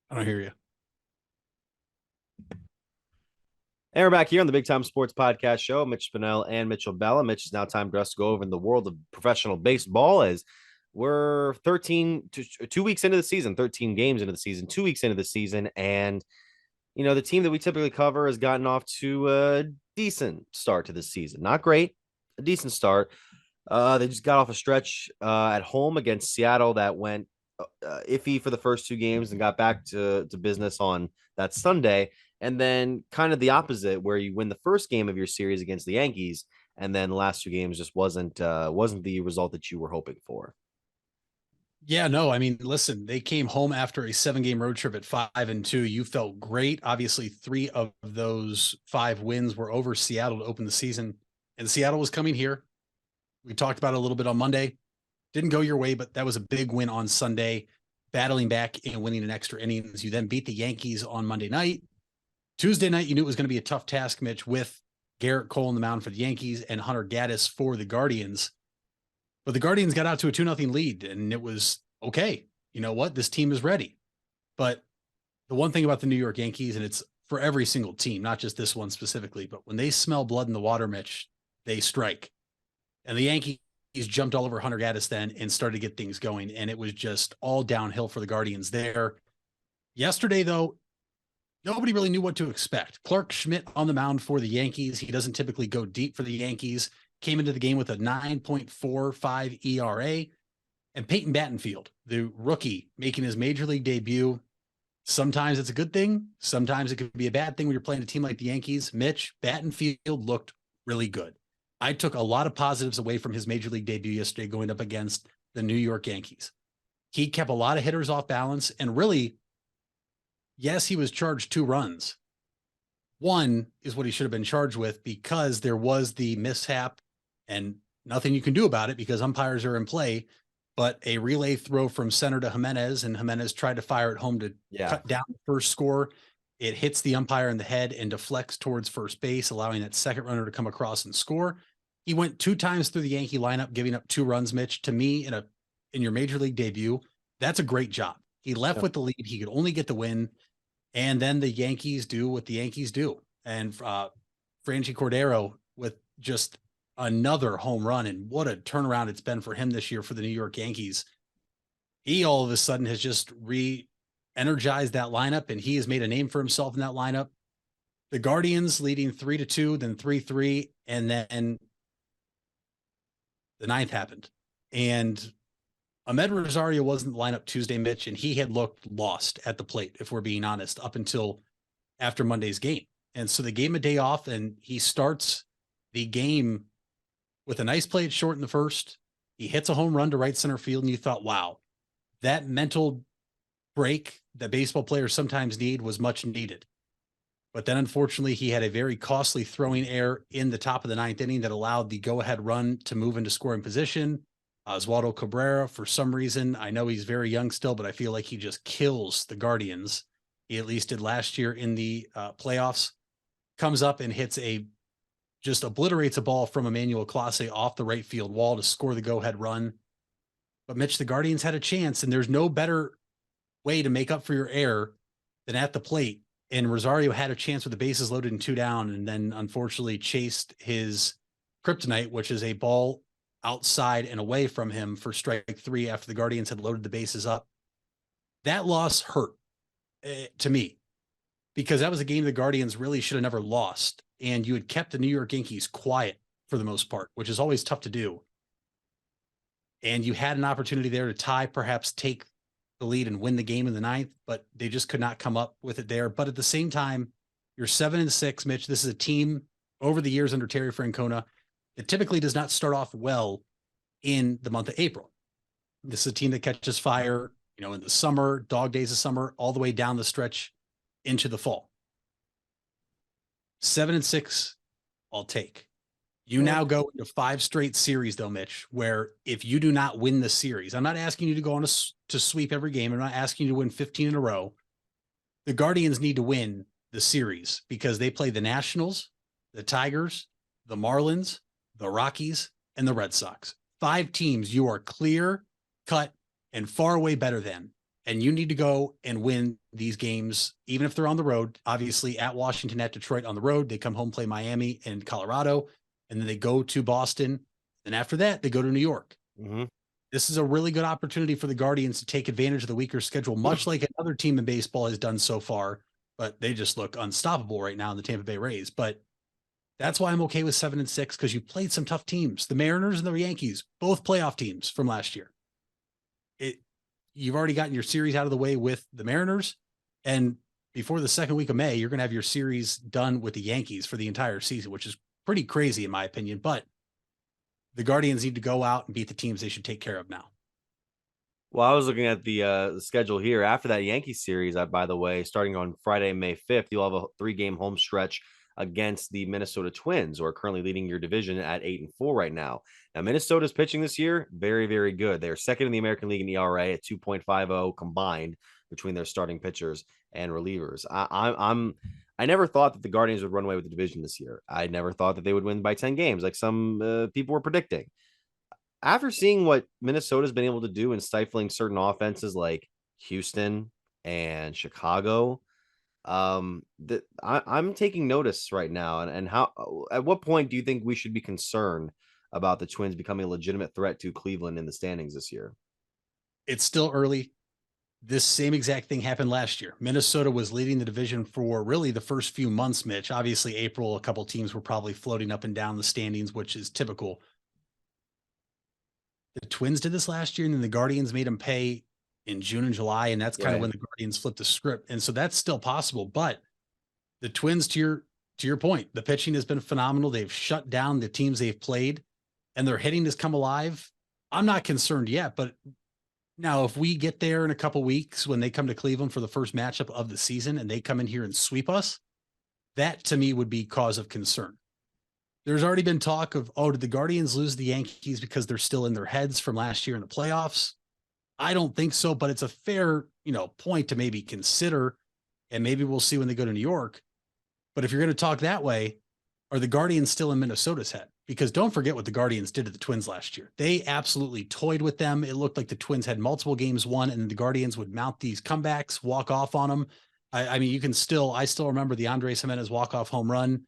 I don't hear you. And we're back here on the Big Time Sports Podcast Show. Mitch Spinell and Mitchell Bella. Mitch, it's now time for us to go over in the world of professional baseball as we're 2 weeks into the season, 13 games into the season, 2 weeks into the season. And, you know, the team that we typically cover has gotten off to a decent start to this season. Not great, a decent start. They just got off a stretch at home against Seattle that went iffy for the first 2 games and got back to business on that Sunday. And then kind of the opposite, where you win the first game of your series against the Yankees, and then the last 2 games just wasn't the result that you were hoping for. Yeah, no, I mean, listen, they came home after a 7-game road trip at 5-2. You felt great. Obviously, 3 of those 5 wins were over Seattle to open the season, and Seattle was coming here. We talked about it a little bit on Monday. Didn't go your way, but that was a big win on Sunday, battling back and winning in extra innings. You then beat the Yankees on Monday night. Tuesday night, you knew it was going to be a tough task, Mitch, with Garrett Cole on the mound for the Yankees and Hunter Gaddis for the Guardians. But the Guardians got out to a 2-0 lead, and it was okay. You know what? This team is ready. But the one thing about the New York Yankees, and it's for every single team, not just this one specifically, but when they smell blood in the water, Mitch, they strike. And the Yankees jumped all over Hunter Gaddis then and started to get things going, and it was just all downhill for the Guardians there. Yesterday, though, nobody really knew what to expect. Clark Schmidt on the mound for the Yankees. He doesn't typically go deep for the Yankees. Came into the game with a 9.45 ERA. And Peyton Battenfield, the rookie, making his major league debut. Sometimes it's a good thing. Sometimes it could be a bad thing when you're playing a team like the Yankees. Mitch, Battenfield looked really good. I took a lot of positives away from his major league debut yesterday going up against the New York Yankees. He kept a lot of hitters off balance, and really, yes, he was charged 2 runs. 1 is what he should have been charged with because there was the mishap and nothing you can do about it because umpires are in play, but a relay throw from center to Jimenez, and Jimenez tried to fire it home to cut down the first score. It hits the umpire in the head and deflects towards first base, allowing that second runner to come across and score. He went 2 times through the Yankee lineup, giving up 2 runs, Mitch. To me, in your major league debut, that's a great job. He left with the lead. He could only get the win. And then the Yankees do what the Yankees do. And Franchi Cordero with just another home run. And what a turnaround it's been for him this year for the New York Yankees. He all of a sudden has just re-energized that lineup, and he has made a name for himself in that lineup. The Guardians leading 3-2, then 3-3, and then the 9th happened. And Ahmed Rosario wasn't in the lineup Tuesday, Mitch, and he had looked lost at the plate, if we're being honest, up until after Monday's game. And so they gave him a day off, and he starts the game with a nice play at short in the first. He hits a home run to right center field, and you thought, wow, that mental break that baseball players sometimes need was much needed. But then, unfortunately, he had a very costly throwing error in the top of the 9th inning that allowed the go-ahead run to move into scoring position. Oswaldo Cabrera, for some reason, I know he's very young still, but I feel like he just kills the Guardians. He at least did last year in the playoffs. Comes up and just obliterates a ball from Emmanuel Clase off the right field wall to score the go-ahead run. But Mitch, the Guardians had a chance, and there's no better way to make up for your error than at the plate. And Rosario had a chance with the bases loaded and 2 down, and then unfortunately chased his kryptonite, which is a ball outside and away from him for strike 3 after the Guardians had loaded the bases up. That loss hurt. to me, because that was a game the Guardians really should have never lost. And you had kept the New York Yankees quiet for the most part, which is always tough to do. And you had an opportunity there to tie, perhaps take the lead and win the game in the ninth, but they just could not come up with it there. But at the same time, you're 7-6, Mitch. This is a team over the years under Terry Francona that typically does not start off well in the month of April. This is a team that catches fire, in the summer, dog days of summer, all the way down the stretch into the fall. 7-6, I'll take. You now go into 5 straight series, though, Mitch, where if you do not win the series, I'm not asking you to go on to sweep every game. I'm not asking you to win 15 in a row. The Guardians need to win the series because they play the Nationals, the Tigers, the Marlins, the Rockies, and the Red Sox. 5 teams you are clear, cut, and far away better than. And you need to go and win these games, even if they're on the road. Obviously, at Washington, at Detroit on the road. They come home, play Miami and Colorado. And then they go to Boston. And after that, they go to New York. Mm-hmm. This is a really good opportunity for the Guardians to take advantage of the weaker schedule, much like another team in baseball has done so far. But they just look unstoppable right now in the Tampa Bay Rays. But that's why I'm okay with 7-6, because you played some tough teams. The Mariners and the Yankees, both playoff teams from last year. You've already gotten your series out of the way with the Mariners. And before the second week of May, you're going to have your series done with the Yankees for the entire season, which is pretty crazy in my opinion. But the Guardians need to go out and beat the teams they should take care of now. Well, I was looking at the schedule here after that Yankees series. By the way, starting on Friday, May 5th, you'll have a 3-game home stretch against the Minnesota Twins, who are currently leading your division at 8-4 right now. Now, Minnesota's pitching this year very, very good. They're second in the American League in ERA at 2.50 combined between their starting pitchers and relievers. I never thought that the Guardians would run away with the division this year. I never thought that they would win by 10 games, like some people were predicting. After seeing what Minnesota's been able to do in stifling certain offenses like Houston and Chicago, I'm taking notice right now. And how, at what point do you think we should be concerned about the Twins becoming a legitimate threat to Cleveland in the standings this year? It's still early. This same exact thing happened last year. Minnesota was leading the division for really the first few months, Mitch. Obviously, April, a couple teams were probably floating up and down the standings, which is typical. The Twins did this last year, and then the Guardians made them pay in June and July, and that's kind of when the Guardians flipped the script. And so that's still possible. But the Twins, to your point, the pitching has been phenomenal. They've shut down the teams they've played, and their hitting has come alive. I'm not concerned yet, but now if we get there in a couple weeks when they come to Cleveland for the first matchup of the season and they come in here and sweep us, that to me would be cause of concern. There's already been talk of, did the Guardians lose the Yankees because they're still in their heads from last year in the playoffs? I don't think so, but it's a fair, point to maybe consider, and maybe we'll see when they go to New York. But if you're going to talk that way, are the Guardians still in Minnesota's head? Because don't forget what the Guardians did to the Twins last year. They absolutely toyed with them. It looked like the Twins had multiple games won, and the Guardians would mount these comebacks, walk off on them. I mean, I still remember the Andres Jimenez walk-off home run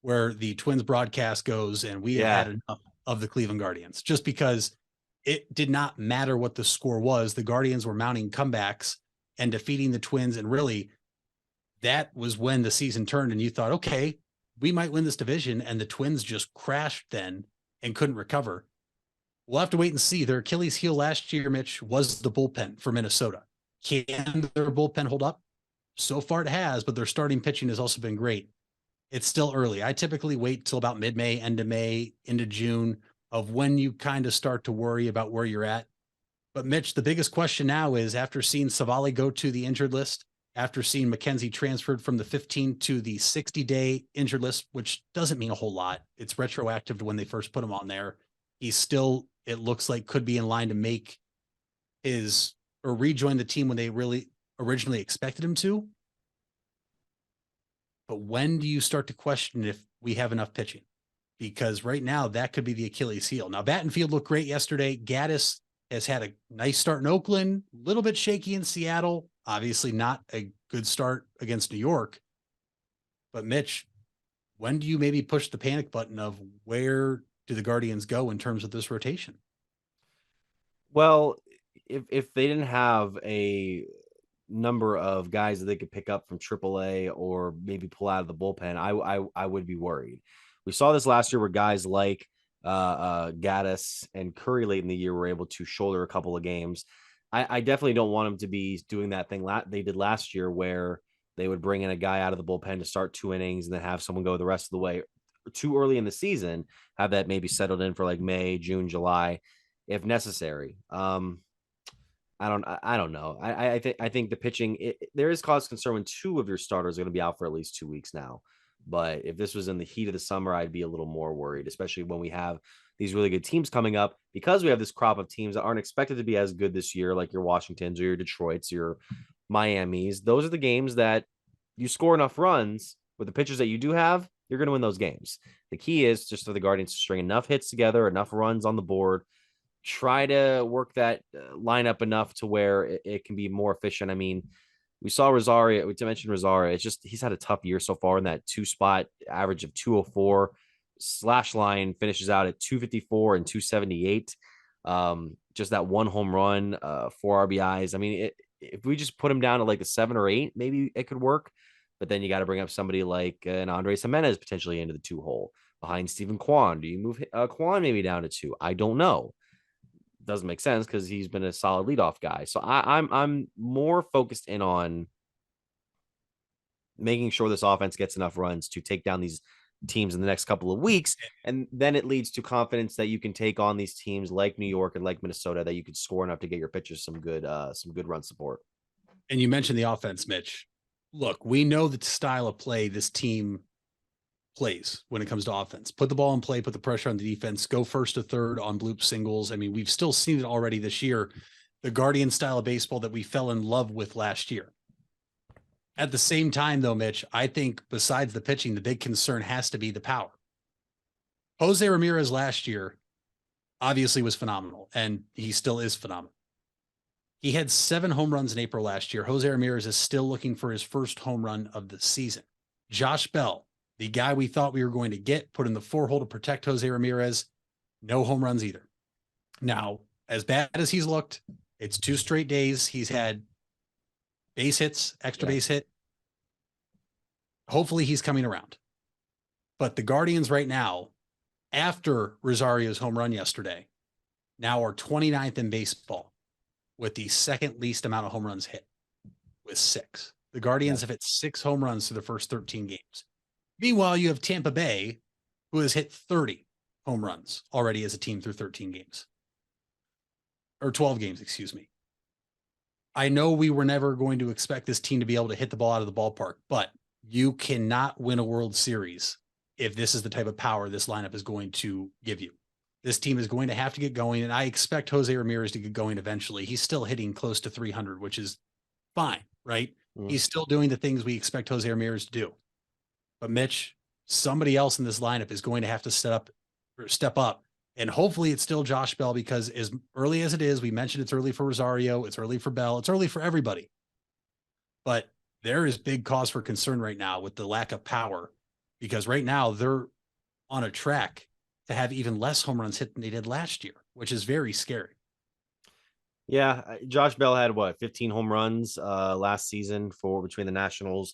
where the Twins broadcast goes, and we had enough of the Cleveland Guardians, just because it did not matter what the score was. The Guardians were mounting comebacks and defeating the Twins. And really, that was when the season turned and you thought, okay, we might win this division. And the Twins just crashed then and couldn't recover. We'll have to wait and see. Their Achilles heel last year, Mitch, was the bullpen for Minnesota. Can their bullpen hold up? So far it has, but their starting pitching has also been great. It's still early. I typically wait till about mid-May, end of May, into June of when you kind of start to worry about where you're at. But Mitch, the biggest question now is, after seeing Savali go to the injured list, after seeing McKenzie transferred from the 15 to the 60-day injured list, which doesn't mean a whole lot. It's retroactive to when they first put him on there. He's still, it looks like, could be in line to make or rejoin the team when they really originally expected him to. But when do you start to question if we have enough pitching? Because right now that could be the Achilles heel. Now, Battenfield looked great yesterday. Gaddis has had a nice start in Oakland, a little bit shaky in Seattle. Obviously not a good start against New York. But Mitch, when do you maybe push the panic button of where do the Guardians go in terms of this rotation? Well, if they didn't have number of guys that they could pick up from AAA or maybe pull out of the bullpen, I would be worried. We saw this last year where guys like Gaddis and Curry late in the year were able to shoulder a couple of games. I definitely don't want them to be doing that thing they did last year where they would bring in a guy out of the bullpen to start 2 innings and then have someone go the rest of the way too early in the season, have that maybe settled in for like May, June, July, if necessary. I don't know. I think the pitching, there is cause concern when 2 of your starters are going to be out for at least 2 weeks now. But if this was in the heat of the summer, I'd be a little more worried, especially when we have these really good teams coming up, because we have this crop of teams that aren't expected to be as good this year, like your Washingtons or your Detroits, your Miamis. Those are the games that you score enough runs with the pitchers that you do have, you're going to win those games. The key is just for the Guardians to string enough hits together, enough runs on the board, try to work that lineup enough to where it can be more efficient. I mean, we saw Rosario, we mentioned Rosario. It's just, he's had a tough year so far in that 2-spot average of 204. Slash line finishes out at 254 and 278. Just that 1 home run, 4 RBIs. I mean, if we just put him down to like a 7 or 8, maybe it could work. But then you got to bring up somebody like an Andres Jimenez potentially into the 2 hole behind Stephen Kwan. Do you move Kwan maybe down to 2? I don't know. Doesn't make sense because he's been a solid leadoff guy. So I'm more focused in on making sure this offense gets enough runs to take down these teams in the next couple of weeks. And then it leads to confidence that you can take on these teams like New York and like Minnesota, that you could score enough to get your pitchers some good run support. And you mentioned the offense, Mitch. Look, we know the style of play this team plays when it comes to offense. Put the ball in play, put the pressure on the defense, go first to third on bloop singles. I mean, we've still seen it already this year, the Guardian style of baseball that we fell in love with last year. At the same time, though, Mitch, I think besides the pitching, the big concern has to be the power. Jose Ramirez last year obviously was phenomenal, and he still is phenomenal. He had 7 home runs in April last year. Jose Ramirez is still looking for his first home run of the season. Josh Bell, the guy we thought we were going to get, put in the 4 hole to protect Jose Ramirez, no home runs either. Now, as bad as he's looked, it's 2 straight days. He's had base hits, extra base hit. Hopefully he's coming around. But the Guardians right now, after Rosario's home run yesterday, now are 29th in baseball with the second least amount of home runs hit, with 6. The Guardians have hit 6 home runs through the first 13 games. Meanwhile, you have Tampa Bay, who has hit 30 home runs already as a team through 13 games. Or 12 games, excuse me. I know we were never going to expect this team to be able to hit the ball out of the ballpark, but you cannot win a World Series if this is the type of power this lineup is going to give you. This team is going to have to get going, and I expect Jose Ramirez to get going eventually. He's still hitting close to 300, which is fine, right? He's still doing the things we expect Jose Ramirez to do. But Mitch, somebody else in this lineup is going to have to step up. And hopefully it's still Josh Bell, because as early as it is, we mentioned it's early for Rosario, it's early for Bell, it's early for everybody. But there is big cause for concern right now with the lack of power, because right now they're on a track to have even less home runs hit than they did last year, which is very scary. Yeah, Josh Bell had 15 home runs last season between the Nationals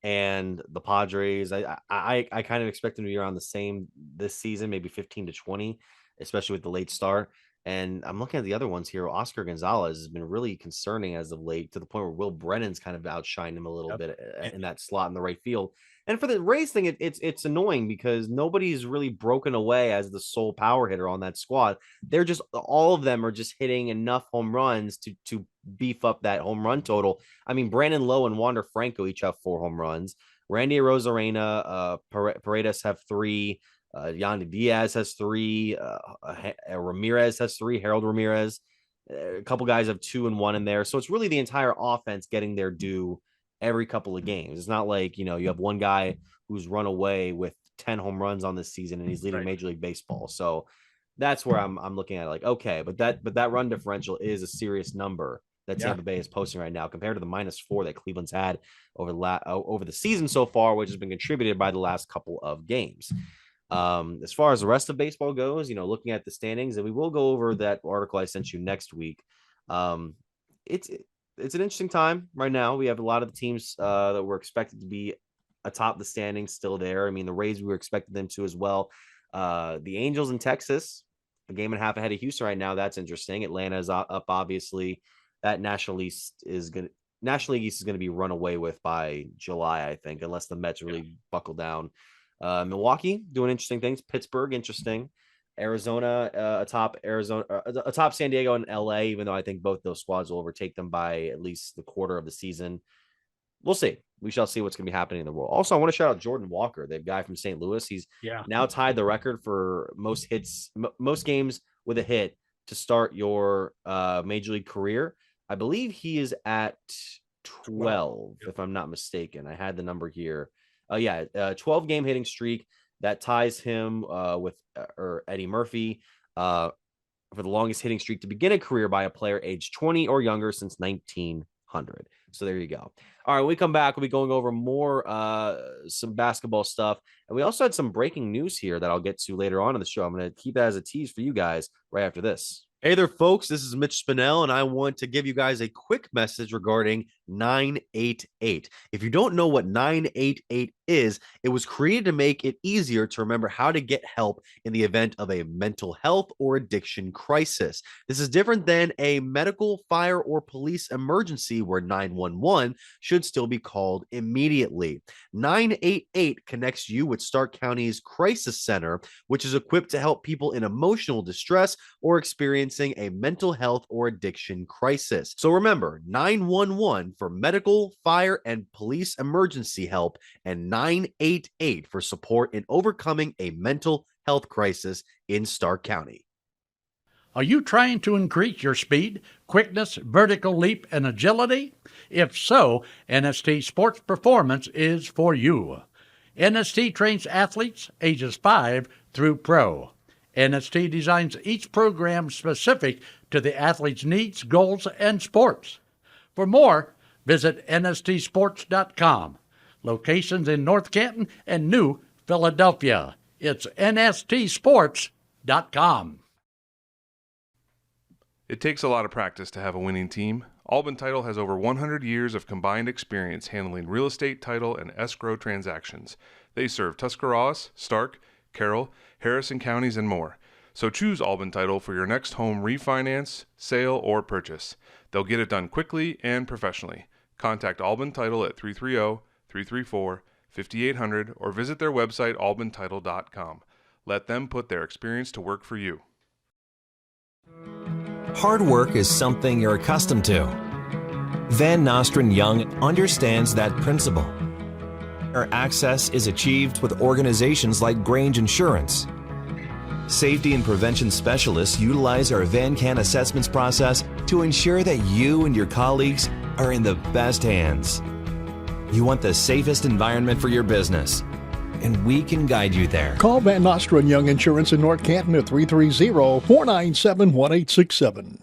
and the Padres. I kind of expect him to be around the same this season, maybe 15 to 20, especially with the late start. And I'm looking at the other ones here. Oscar Gonzalez has been really concerning as of late, to the point where Will Brennan's kind of outshined him a little bit in that slot in the right field. And for the Rays thing, it's annoying because nobody's really broken away as the sole power hitter on that squad. They're just, all of them are just hitting enough home runs to beef up that home run total. I mean, Brandon Lowe and Wander Franco each have 4 home runs. Randy Arozarena, Paredes have 3. Yandy Diaz has 3. Ramirez has 3. Harold Ramirez. A couple guys have 2 and 1 in there. So it's really the entire offense getting their due every couple of games. It's not like, you have one guy who's run away with 10 home runs on this season and he's leading Major League Baseball. So that's where I'm looking at it, like, okay, but that run differential is a serious number that Tampa Bay is posting right now compared to the -4 that Cleveland's had over the season so far, which has been contributed by the last couple of games. As far as the rest of baseball goes, looking at the standings, and we will go over that article I sent you next week. it's an interesting time right now. We have a lot of the teams that were expected to be atop the standings still there. I mean, the Rays, we were expecting them to as well. The Angels in Texas, a game and a half ahead of Houston right now. That's interesting. Atlanta is up, obviously. That National League East is going to be run away with by July, I think, unless the Mets really buckle down. Milwaukee doing interesting things. Pittsburgh, interesting. Arizona, atop San Diego and LA, even though I think both those squads will overtake them by at least the quarter of the season. We'll see. We shall see what's going to be happening in the world. Also, I want to shout out Jordan Walker, the guy from St. Louis. He's now tied the record for most hits, most games with a hit to start your major league career. I believe he is at 12, if I'm not mistaken. I had the number here. 12 game hitting streak that ties him with Eddie Murphy for the longest hitting streak to begin a career by a player aged 20 or younger since 1900. So there you go. All right, when we come back, we'll be going over more some basketball stuff. And we also had some breaking news here that I'll get to later on in the show. I'm going to keep that as a tease for you guys right after this. Hey there, folks. This is Mitch Spinell, and I want to give you guys a quick message regarding 988. If you don't know what 988 is, it was created to make it easier to remember how to get help in the event of a mental health or addiction crisis. This is different than a medical, fire, or police emergency where 911 should still be called immediately. 988 connects you with Stark County's Crisis Center, which is equipped to help people in emotional distress or experiencing a mental health or addiction crisis. So remember, 911 for medical, fire, and police emergency help, and 988 for support in overcoming a mental health crisis in Stark County. Are you trying to increase your speed, quickness, vertical leap, and agility? If so, NST Sports Performance is for you. NST trains athletes ages 5 through pro. NST designs each program specific to the athlete's needs, goals, and sports. For more, visit nstsports.com. Locations in North Canton and New Philadelphia. It's nstsports.com. It takes a lot of practice to have a winning team. Albin Title has over 100 years of combined experience handling real estate, title, and escrow transactions. They serve Tuscarawas, Stark, Carroll, Harrison counties, and more. So choose Albin Title for your next home refinance, sale, or purchase. They'll get it done quickly and professionally. Contact Albin Title at 330-334-5800 or visit their website albintitle.com. Let them put their experience to work for you. Hard work is something you're accustomed to. Van Nostrand Young understands that principle. Our access is achieved with organizations like Grange Insurance. Safety and prevention specialists utilize our VanCan assessments process to ensure that you and your colleagues are in the best hands. You want the safest environment for your business, and we can guide you there. Call Van Nostrand Young Insurance in North Canton at 330-497-1867.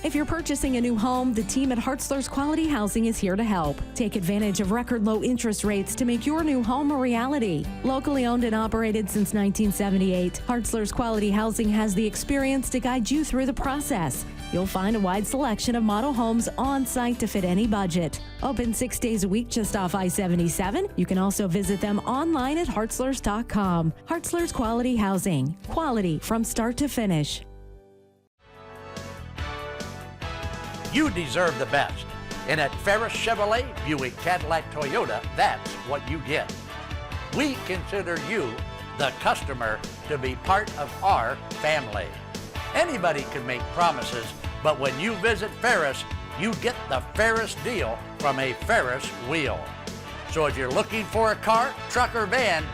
If you're purchasing a new home, the team at Hartzler's Quality Housing is here to help. Take advantage of record low interest rates to make your new home a reality. Locally owned and operated since 1978, Hartzler's Quality Housing has the experience to guide you through the process. You'll find a wide selection of model homes on site to fit any budget. Open 6 days a week just off I-77. You can also visit them online at hartzlers.com. Hartzler's Quality Housing. Quality from start to finish. You deserve the best. And at Ferris Chevrolet, Buick, Cadillac, Toyota, that's what you get. We consider you, the customer, to be part of our family. Anybody can make promises, but when you visit Ferris, you get the Ferris deal from a Ferris wheel. So if you're looking for a car, truck, or van,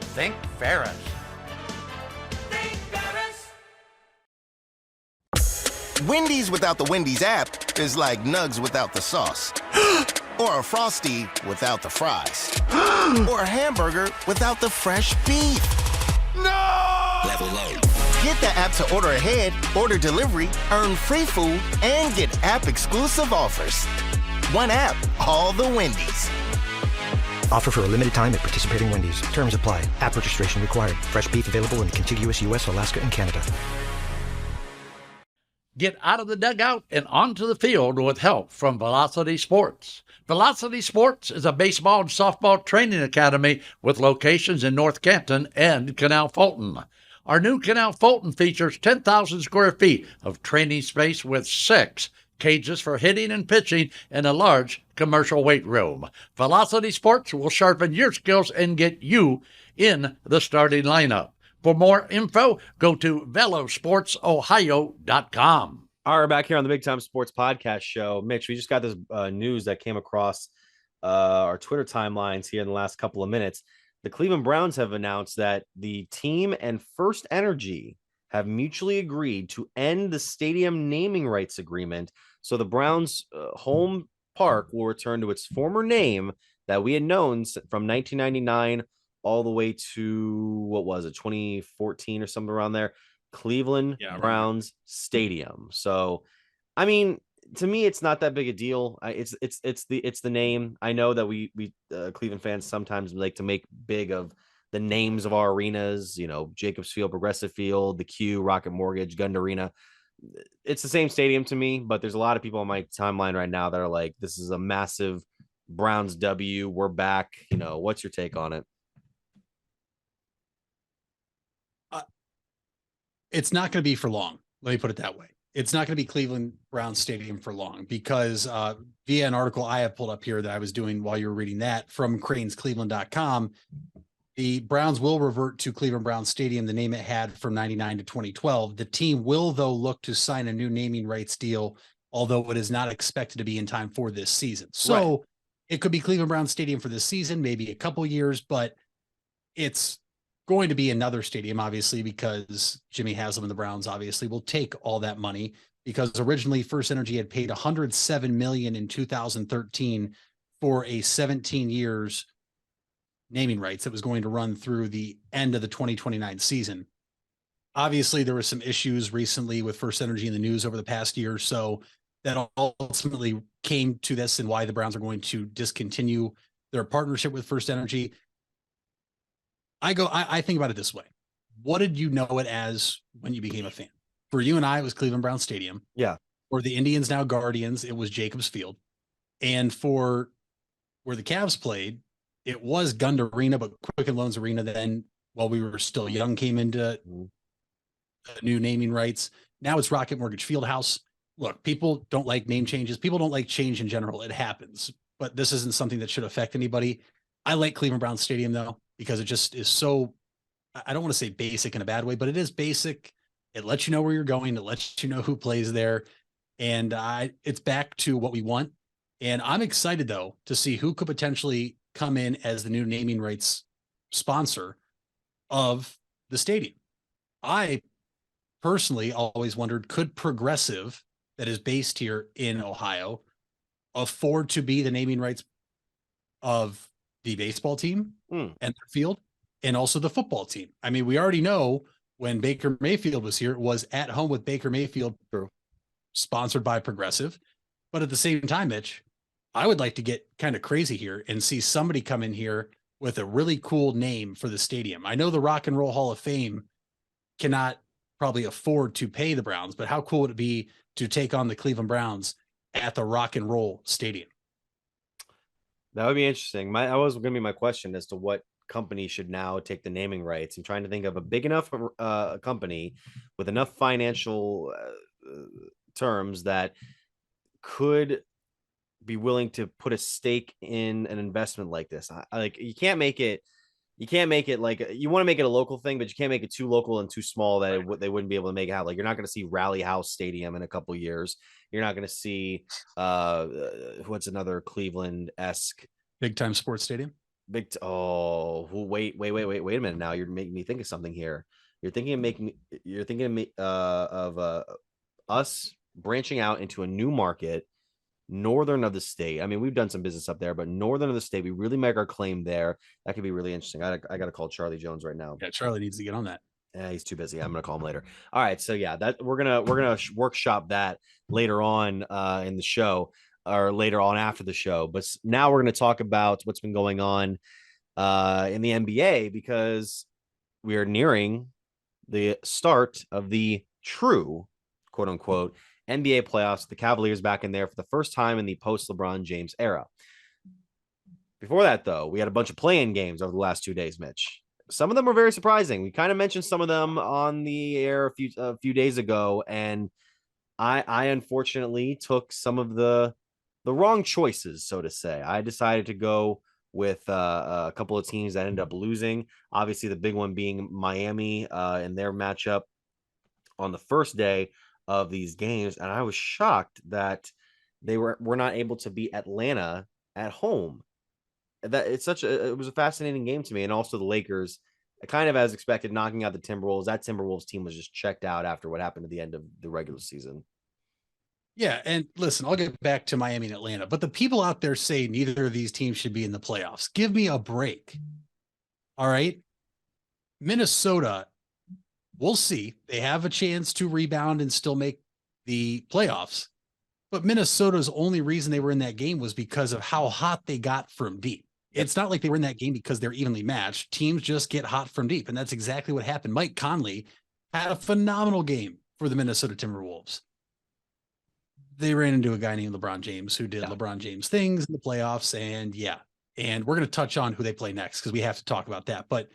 think Ferris. Wendy's without the Wendy's app is like Nugs without the sauce. Or a Frosty without the fries. Or a hamburger without the fresh beef. No! Level up. Get the app to order ahead, order delivery, earn free food, and get app-exclusive offers. One app, all the Wendy's. Offer for a limited time at participating Wendy's. Terms apply. App registration required. Fresh beef available in contiguous U.S., Alaska, and Canada. Get out of the dugout and onto the field with help from Velocity Sports. Velocity Sports is a baseball and softball training academy with locations in North Canton and Canal Fulton. Our new Canal Fulton features 10,000 square feet of training space with 6 cages for hitting and pitching and a large commercial weight room. Velocity Sports will sharpen your skills and get you in the starting lineup. For more info, go to velosportsohio.com. All right, we're back here on the Big Time Sports Podcast Show. Mitch, we just got this news that came across our Twitter timelines here in the last couple of minutes. The Cleveland Browns have announced that the team and First Energy have mutually agreed to end the stadium naming rights agreement. So the Browns' home park will return to its former name that we had known from 1999 all the way to, what was it, 2014 or something around there, Cleveland Browns Stadium. So, I mean, to me, it's not that big a deal. It's the name. I know that we Cleveland fans sometimes like to make big of the names of our arenas, you know, Jacobs Field, Progressive Field, the Q, Rocket Mortgage, Gund Arena. It's the same stadium to me, but there's a lot of people on my timeline right now that are like, this is a massive Browns W. We're back. You know, what's your take on it? It's not going to be for long. Let me put it that way. It's not going to be Cleveland Browns Stadium for long because via an article I have pulled up here that I was doing while you were reading that from cranescleveland.com, the Browns will revert to Cleveland Browns Stadium, the name it had from 99 to 2012. The team will, though, look to sign a new naming rights deal, although it is not expected to be in time for this season. So it could be Cleveland Browns Stadium for this season, maybe a couple years, but it's going to be another stadium, obviously, because Jimmy Haslam and the Browns obviously will take all that money, because originally First Energy had paid $107 million in 2013 for a 17 years naming rights that was going to run through the end of the 2029 season. Obviously, there were some issues recently with First Energy in the news over the past year or so that ultimately came to this and why the Browns are going to discontinue their partnership with First Energy. I think about it this way. What did you know it as when you became a fan? For you and I, it was Cleveland Browns Stadium. Yeah. For the Indians, now Guardians, it was Jacobs Field. And for where the Cavs played, it was Gund Arena, but Quicken Loans Arena then, while we were still young, came into new naming rights. Now it's Rocket Mortgage Fieldhouse. Look, people don't like name changes. People don't like change in general. It happens. But this isn't something that should affect anybody. I like Cleveland Browns Stadium, though, because it just is so, I don't want to say basic in a bad way, but it is basic. It lets you know where you're going. It lets you know who plays there. And it's back to what we want. And I'm excited, though, to see who could potentially come in as the new naming rights sponsor of the stadium. I personally always wondered, could Progressive, that is based here in Ohio, afford to be the naming rights of the baseball team and their field, and also the football team? I mean, we already know when Baker Mayfield was here, it was At Home with Baker Mayfield, sponsored by Progressive. But at the same time, Mitch, I would like to get kind of crazy here and see somebody come in here with a really cool name for the stadium. I know the Rock and Roll Hall of Fame cannot probably afford to pay the Browns, but how cool would it be to take on the Cleveland Browns at the Rock and Roll Stadium? That would be interesting. That was going to be my question as to what company should now take the naming rights. I'm trying to think of a big enough company with enough financial terms that could be willing to put a stake in an investment like this. You can't make it like, you want to make it a local thing, but you can't make it too local and too small that they wouldn't be able to make it out. Like, you're not going to see Rally House Stadium in a couple of years. You're not going to see what's another Cleveland-esque Big Time Sports Stadium. Wait a minute. Now you're making me think of something here. You're thinking of us branching out into a new market, northern of the state. I mean, we've done some business up there, but northern of the state, we really make our claim there. That could be really interesting. I got to call Charlie Jones right now. Yeah, Charlie needs to get on that. Yeah, he's too busy. I'm gonna call him later. All right, so yeah, that we're gonna workshop that later on in the show, or later on after the show. But now we're gonna talk about what's been going on in the NBA, because we are nearing the start of the true quote unquote, NBA playoffs. The Cavaliers back in there for the first time in the post LeBron James era. Before that, though, we had a bunch of play-in games over the last 2 days, Mitch. Some of them were very surprising. We kind of mentioned some of them on the air a few days ago, and I unfortunately took some of the wrong choices, so to say. I decided to go with a couple of teams that ended up losing. Obviously, the big one being Miami in their matchup on the first day of these games, and I was shocked that they were not able to beat Atlanta at home. That it was a fascinating game to me, and also the Lakers, kind of as expected, knocking out the Timberwolves. That Timberwolves team was just checked out after what happened at the end of the regular season. Yeah, and listen, I'll get back to Miami and Atlanta, but the people out there say neither of these teams should be in the playoffs. Give me a break. All right. Minnesota, we'll see. They have a chance to rebound and still make the playoffs. But Minnesota's only reason they were in that game was because of how hot they got from deep. It's not like they were in that game because they're evenly matched. Teams just get hot from deep, and that's exactly what happened. Mike Conley had a phenomenal game for the Minnesota Timberwolves. They ran into a guy named LeBron James who did LeBron James things in the playoffs, and we're going to touch on who they play next because we have to talk about that. But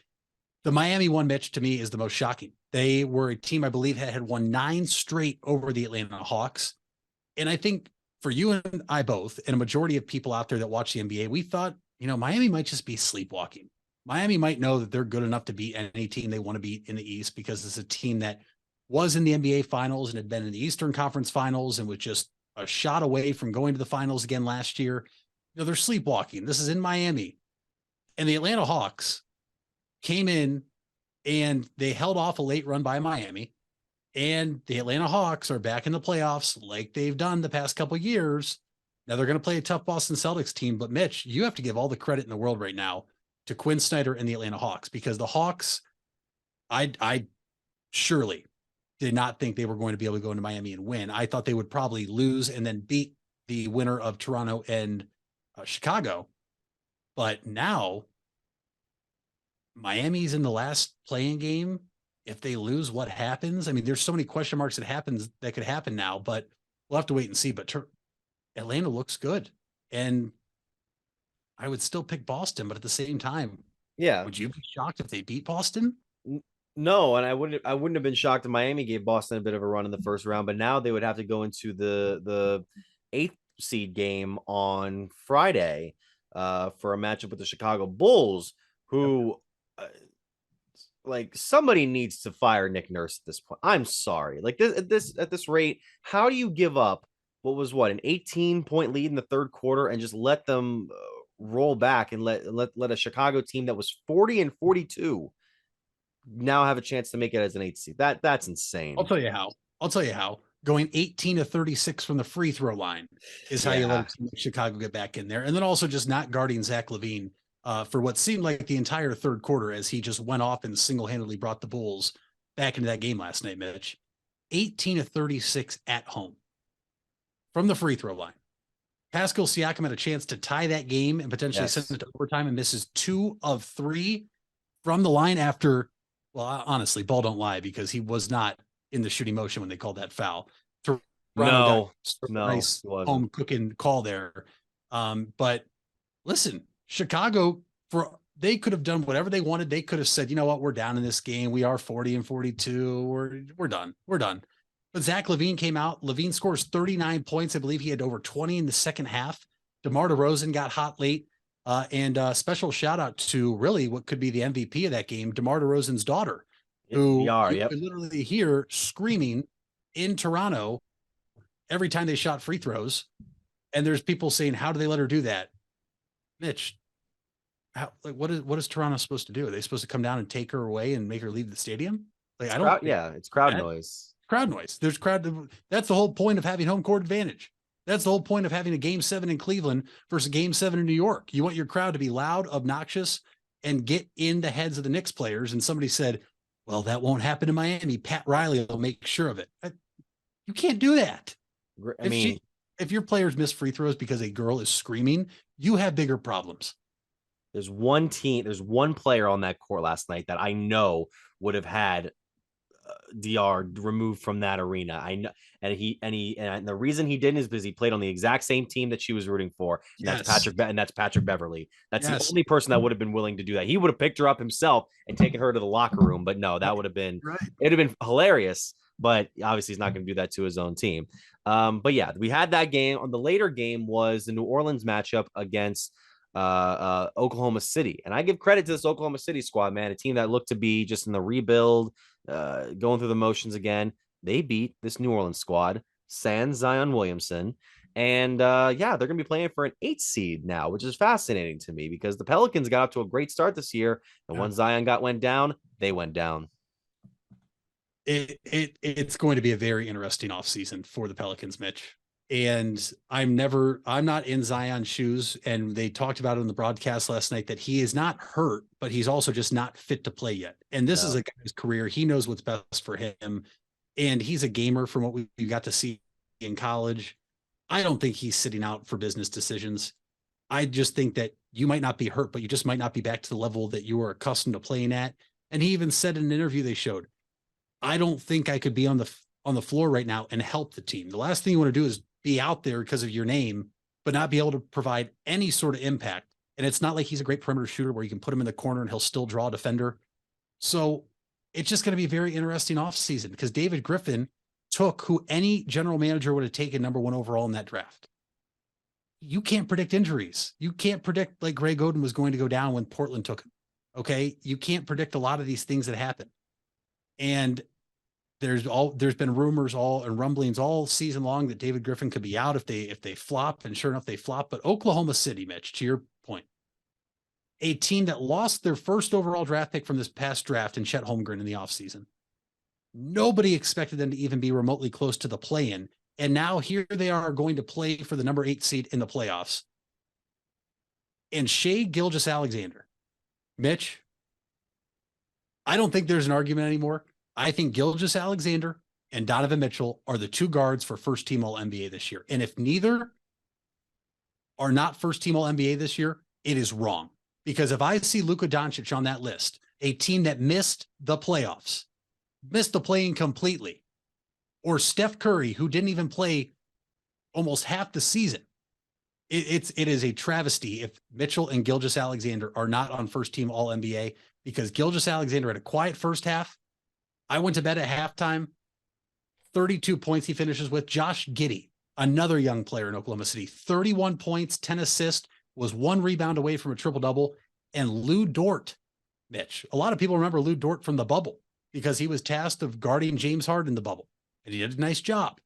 the Miami one, Mitch, to me is the most shocking. They were a team, I believe, had won 9 straight over the Atlanta Hawks. And I think for you and I both, and a majority of people out there that watch the NBA, we thought, Miami might just be sleepwalking. Miami might know that they're good enough to beat any team they want to beat in the East because it's a team that was in the NBA Finals and had been in the Eastern Conference Finals and was just a shot away from going to the finals again last year. They're sleepwalking. This is in Miami. And the Atlanta Hawks came in and they held off a late run by Miami. And the Atlanta Hawks are back in the playoffs like they've done the past couple of years. Now they're going to play a tough Boston Celtics team, but Mitch, you have to give all the credit in the world right now to Quinn Snyder and the Atlanta Hawks, because the Hawks, I surely did not think they were going to be able to go into Miami and win. I thought they would probably lose and then beat the winner of Toronto and Chicago. But now Miami's in the last playing game. If they lose, what happens? I mean, there's so many question marks that could happen now, but we'll have to wait and see. But Atlanta looks good. And I would still pick Boston, but at the same time, would you be shocked if they beat Boston? No, and I wouldn't have been shocked if Miami gave Boston a bit of a run in the first round, but now they would have to go into the 8th seed game on Friday for a matchup with the Chicago Bulls, who somebody needs to fire Nick Nurse at this point. I'm sorry. At this rate, how do you give up what was an 18-point lead in the third quarter and just let them roll back and let a Chicago team that was 40-42 now have a chance to make it as an 8th seed? That's insane. I'll tell you how. Going 18-36 from the free throw line is how you let Chicago get back in there. And then also just not guarding Zach LaVine for what seemed like the entire third quarter as he just went off and single-handedly brought the Bulls back into that game last night, Mitch. 18-36 at home from the free throw line. Pascal Siakam had a chance to tie that game and potentially send it to overtime and misses 2 of 3 from the line after, well, honestly, ball don't lie, because he was not in the shooting motion when they called that foul. Nice home cooking call there. But listen, Chicago, they could have done whatever they wanted. They could have said, you know what, we're down in this game. We are 40-42. We're done. But Zach LaVine came out. LaVine scores 39 points. I believe he had over 20 in the second half. DeMar DeRozan got hot late. And special shout out to really what could be the MVP of that game, DeMar DeRozan's daughter, who you could literally hear screaming in Toronto every time they shot free throws. And there's people saying, how do they let her do that? Mitch, what is Toronto supposed to do? Are they supposed to come down and take her away and make her leave the stadium? It's crowd noise. Crowd noise. There's crowd. That's the whole point of having home court advantage. That's the whole point of having a Game 7 in Cleveland versus Game 7 in New York. You want your crowd to be loud, obnoxious, and get in the heads of the Knicks players. And somebody said, well, that won't happen in Miami. Pat Riley will make sure of it. You can't do that. If your players miss free throws because a girl is screaming, you have bigger problems. There's one player on that court last night that I know would have had DR removed from that arena. I know, and the reason he didn't is because he played on the exact same team that she was rooting for, and that's Patrick Beverly. That's the only person that would have been willing to do that. He would have picked her up himself and taken her to the locker room, but no, that would have been it'd have been hilarious. But obviously, he's not going to do that to his own team. But yeah, we had that game. On the later game was the New Orleans matchup against Oklahoma City, and I give credit to this Oklahoma City squad, man, a team that looked to be just in the rebuild, going through the motions again. They beat this New Orleans squad, sans Zion Williamson, and yeah, they're gonna be playing for an 8 seed now, which is fascinating to me because the Pelicans got up to a great start this year, and when Zion went down, they went down. It's going to be a very interesting offseason for the Pelicans, Mitch. And I'm not in Zion's shoes. And they talked about it in the broadcast last night that he is not hurt, but he's also just not fit to play yet. And this is a guy's career. He knows what's best for him. And he's a gamer from what we got to see in college. I don't think he's sitting out for business decisions. I just think that you might not be hurt, but you just might not be back to the level that you were accustomed to playing at. And he even said in an interview they showed, I don't think I could be on the floor right now and help the team. The last thing you want to do is be out there because of your name, but not be able to provide any sort of impact. And it's not like he's a great perimeter shooter where you can put him in the corner and he'll still draw a defender. So it's just going to be a very interesting offseason because David Griffin took who any general manager would have taken number 1 overall in that draft. You can't predict injuries. You can't predict like Greg Oden was going to go down when Portland took him. Okay. You can't predict a lot of these things that happen. And there's been rumors and rumblings all season long that David Griffin could be out if they flop, and sure enough they flop. But Oklahoma City, Mitch, to your point, a team that lost their first overall draft pick from this past draft in Chet Holmgren in the offseason. Nobody expected them to even be remotely close to the play-in, and now here they are going to play for the number 8 seed in the playoffs. And Shai Gilgeous-Alexander, Mitch, I don't think there's an argument anymore. I think Gilgeous-Alexander and Donovan Mitchell are the 2 guards for first team All NBA this year. And if neither are not first team All NBA this year, it is wrong. Because if I see Luka Doncic on that list, a team that missed the playoffs, missed the play-in completely, or Steph Curry, who didn't even play almost half the season, it is a travesty if Mitchell and Gilgeous-Alexander are not on first team All NBA, because Gilgeous-Alexander had a quiet first half. I went to bed at halftime, 32 points he finishes with. Josh Giddey, another young player in Oklahoma City, 31 points, 10 assists, was 1 rebound away from a triple-double. And Lou Dort, Mitch. A lot of people remember Lou Dort from the bubble because he was tasked of guarding James Harden in the bubble. And he did a nice job.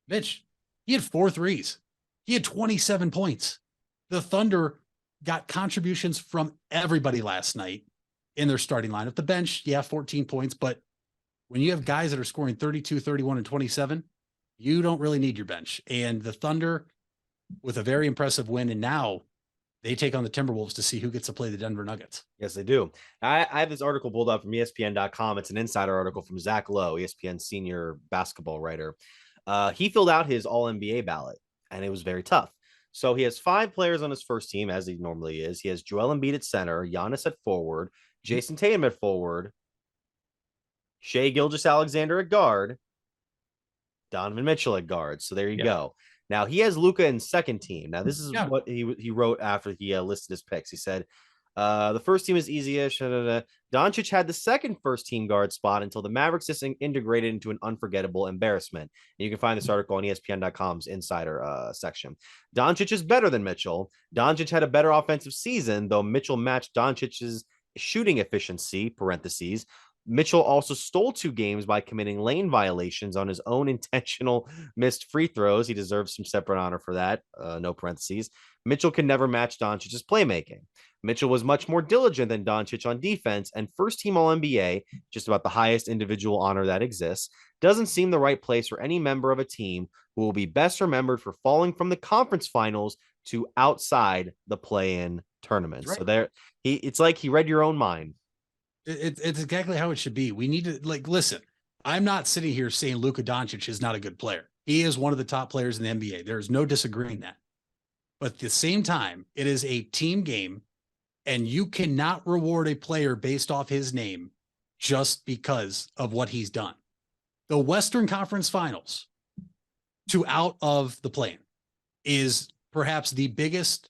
Mitch, he had 4 threes. He had 27 points. The Thunder got contributions from everybody last night in their starting lineup. The bench, 14 points, but when you have guys that are scoring 32, 31, and 27, you don't really need your bench. And the Thunder, with a very impressive win, and now they take on the Timberwolves to see who gets to play the Denver Nuggets. Yes, they do. I have this article pulled up from ESPN.com. It's an insider article from Zach Lowe, ESPN senior basketball writer. He filled out his All-NBA ballot, and it was very tough. So he has 5 players on his first team, as he normally is. He has Joel Embiid at center, Giannis at forward, Jason Tatum at forward, Shai Gilgeous-Alexander at guard, Donovan Mitchell at guard. So there you go. Now he has Luka in second team. Now this is what he wrote after he listed his picks. He said, the first team is easy-ish. Doncic had the second first team guard spot until the Mavericks just integrated into an unforgettable embarrassment. And you can find this article on ESPN.com's insider section. Doncic is better than Mitchell. Doncic had a better offensive season, though Mitchell matched Doncic's shooting efficiency, parentheses. Mitchell also stole 2 games by committing lane violations on his own intentional missed free throws. He deserves some separate honor for that. No parentheses. Mitchell can never match Doncic's playmaking. Mitchell was much more diligent than Doncic on defense, and first team All-NBA, just about the highest individual honor that exists, doesn't seem the right place for any member of a team who will be best remembered for falling from the conference finals to outside the play-in tournament. Right. So it's like he read your own mind. It's exactly how it should be. We need to listen, I'm not sitting here saying Luka Doncic is not a good player. He is one of the top players in the NBA. There's no disagreeing that. But at the same time, it is a team game, and you cannot reward a player based off his name just because of what he's done. The Western Conference Finals to out of the play-in is perhaps the biggest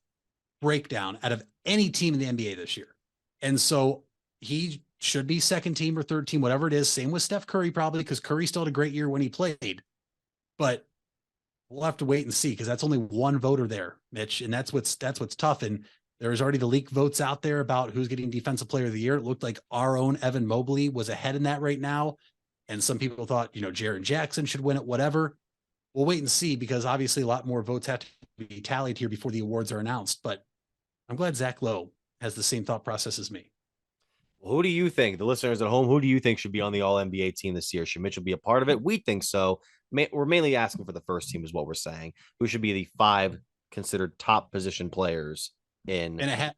breakdown out of any team in the NBA this year. And so he should be second team or third team, whatever it is. Same with Steph Curry, probably, because Curry still had a great year when he played. But we'll have to wait and see, because that's only one voter there, Mitch. And that's what's tough. And there's already the leak votes out there about who's getting Defensive Player of the Year. It looked like our own Evan Mobley was ahead in that right now. And some people thought, Jaren Jackson should win it, whatever. We'll wait and see, because obviously a lot more votes have to be tallied here before the awards are announced. But I'm glad Zach Lowe has the same thought process as me. Who do you think, the listeners at home, who do you think should be on the All-NBA team this year? Should Mitchell be a part of it? We think so. We're mainly asking for the first team is what we're saying. Who should be the 5 considered top position players in? And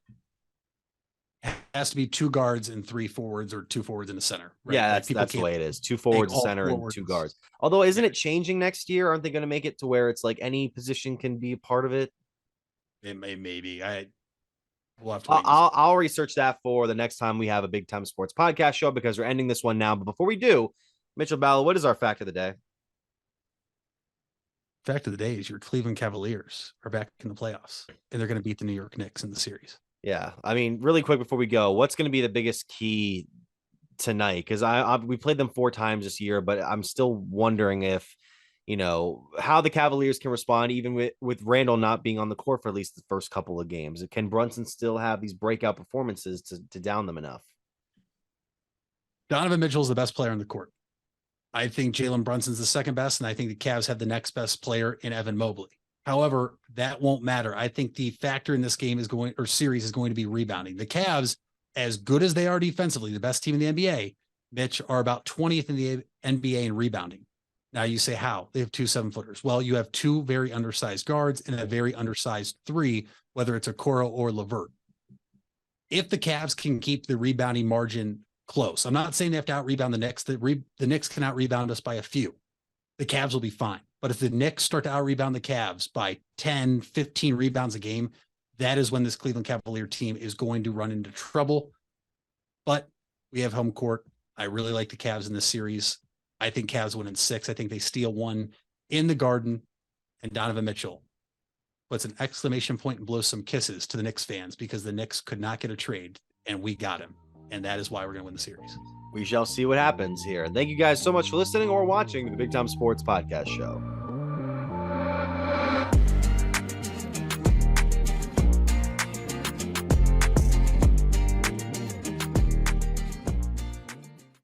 it has to be 2 guards and 3 forwards, or 2 forwards and a center. Right? Yeah, Like, that's the way it is. 2 forwards, a center, and 2 guards. Although, isn't it changing next year? Aren't they going to make it to where it's like any position can be a part of it? It maybe. We'll have to I'll research that for the next time we have a Big Time Sports podcast show, because we're ending this one now. But before we do, Mitchell Balla, what is our fact of the day? Fact of the day is your Cleveland Cavaliers are back in the playoffs, and they're going to beat the New York Knicks in the series. Yeah, I mean, really quick before we go, what's going to be the biggest key tonight? Because we played them 4 times this year, but I'm still wondering if, how the Cavaliers can respond, even with Randall not being on the court for at least the first couple of games. Can Brunson still have these breakout performances to down them enough? Donovan Mitchell is the best player on the court. I think Jalen Brunson's the second best, and I think the Cavs have the next best player in Evan Mobley. However, that won't matter. I think the factor in this game series is going to be rebounding. The Cavs, as good as they are defensively, the best team in the NBA, Mitch, are about 20th in the NBA in rebounding. Now you say, how? They have 2 7-footers. Well, you have 2 very undersized guards and a very undersized 3, whether it's Okoro or LeVert. If the Cavs can keep the rebounding margin close, I'm not saying they have to out-rebound the Knicks. The Knicks can out-rebound us by a few. The Cavs will be fine. But if the Knicks start to out-rebound the Cavs by 10, 15 rebounds a game, that is when this Cleveland Cavalier team is going to run into trouble. But we have home court. I really like the Cavs in this series. I think Cavs win in 6. I think they steal 1 in the Garden, and Donovan Mitchell puts an exclamation point and blows some kisses to the Knicks fans, because the Knicks could not get a trade, and we got him. And that is why we're going to win the series. We shall see what happens here. Thank you guys so much for listening or watching the Big Time Sports Podcast Show.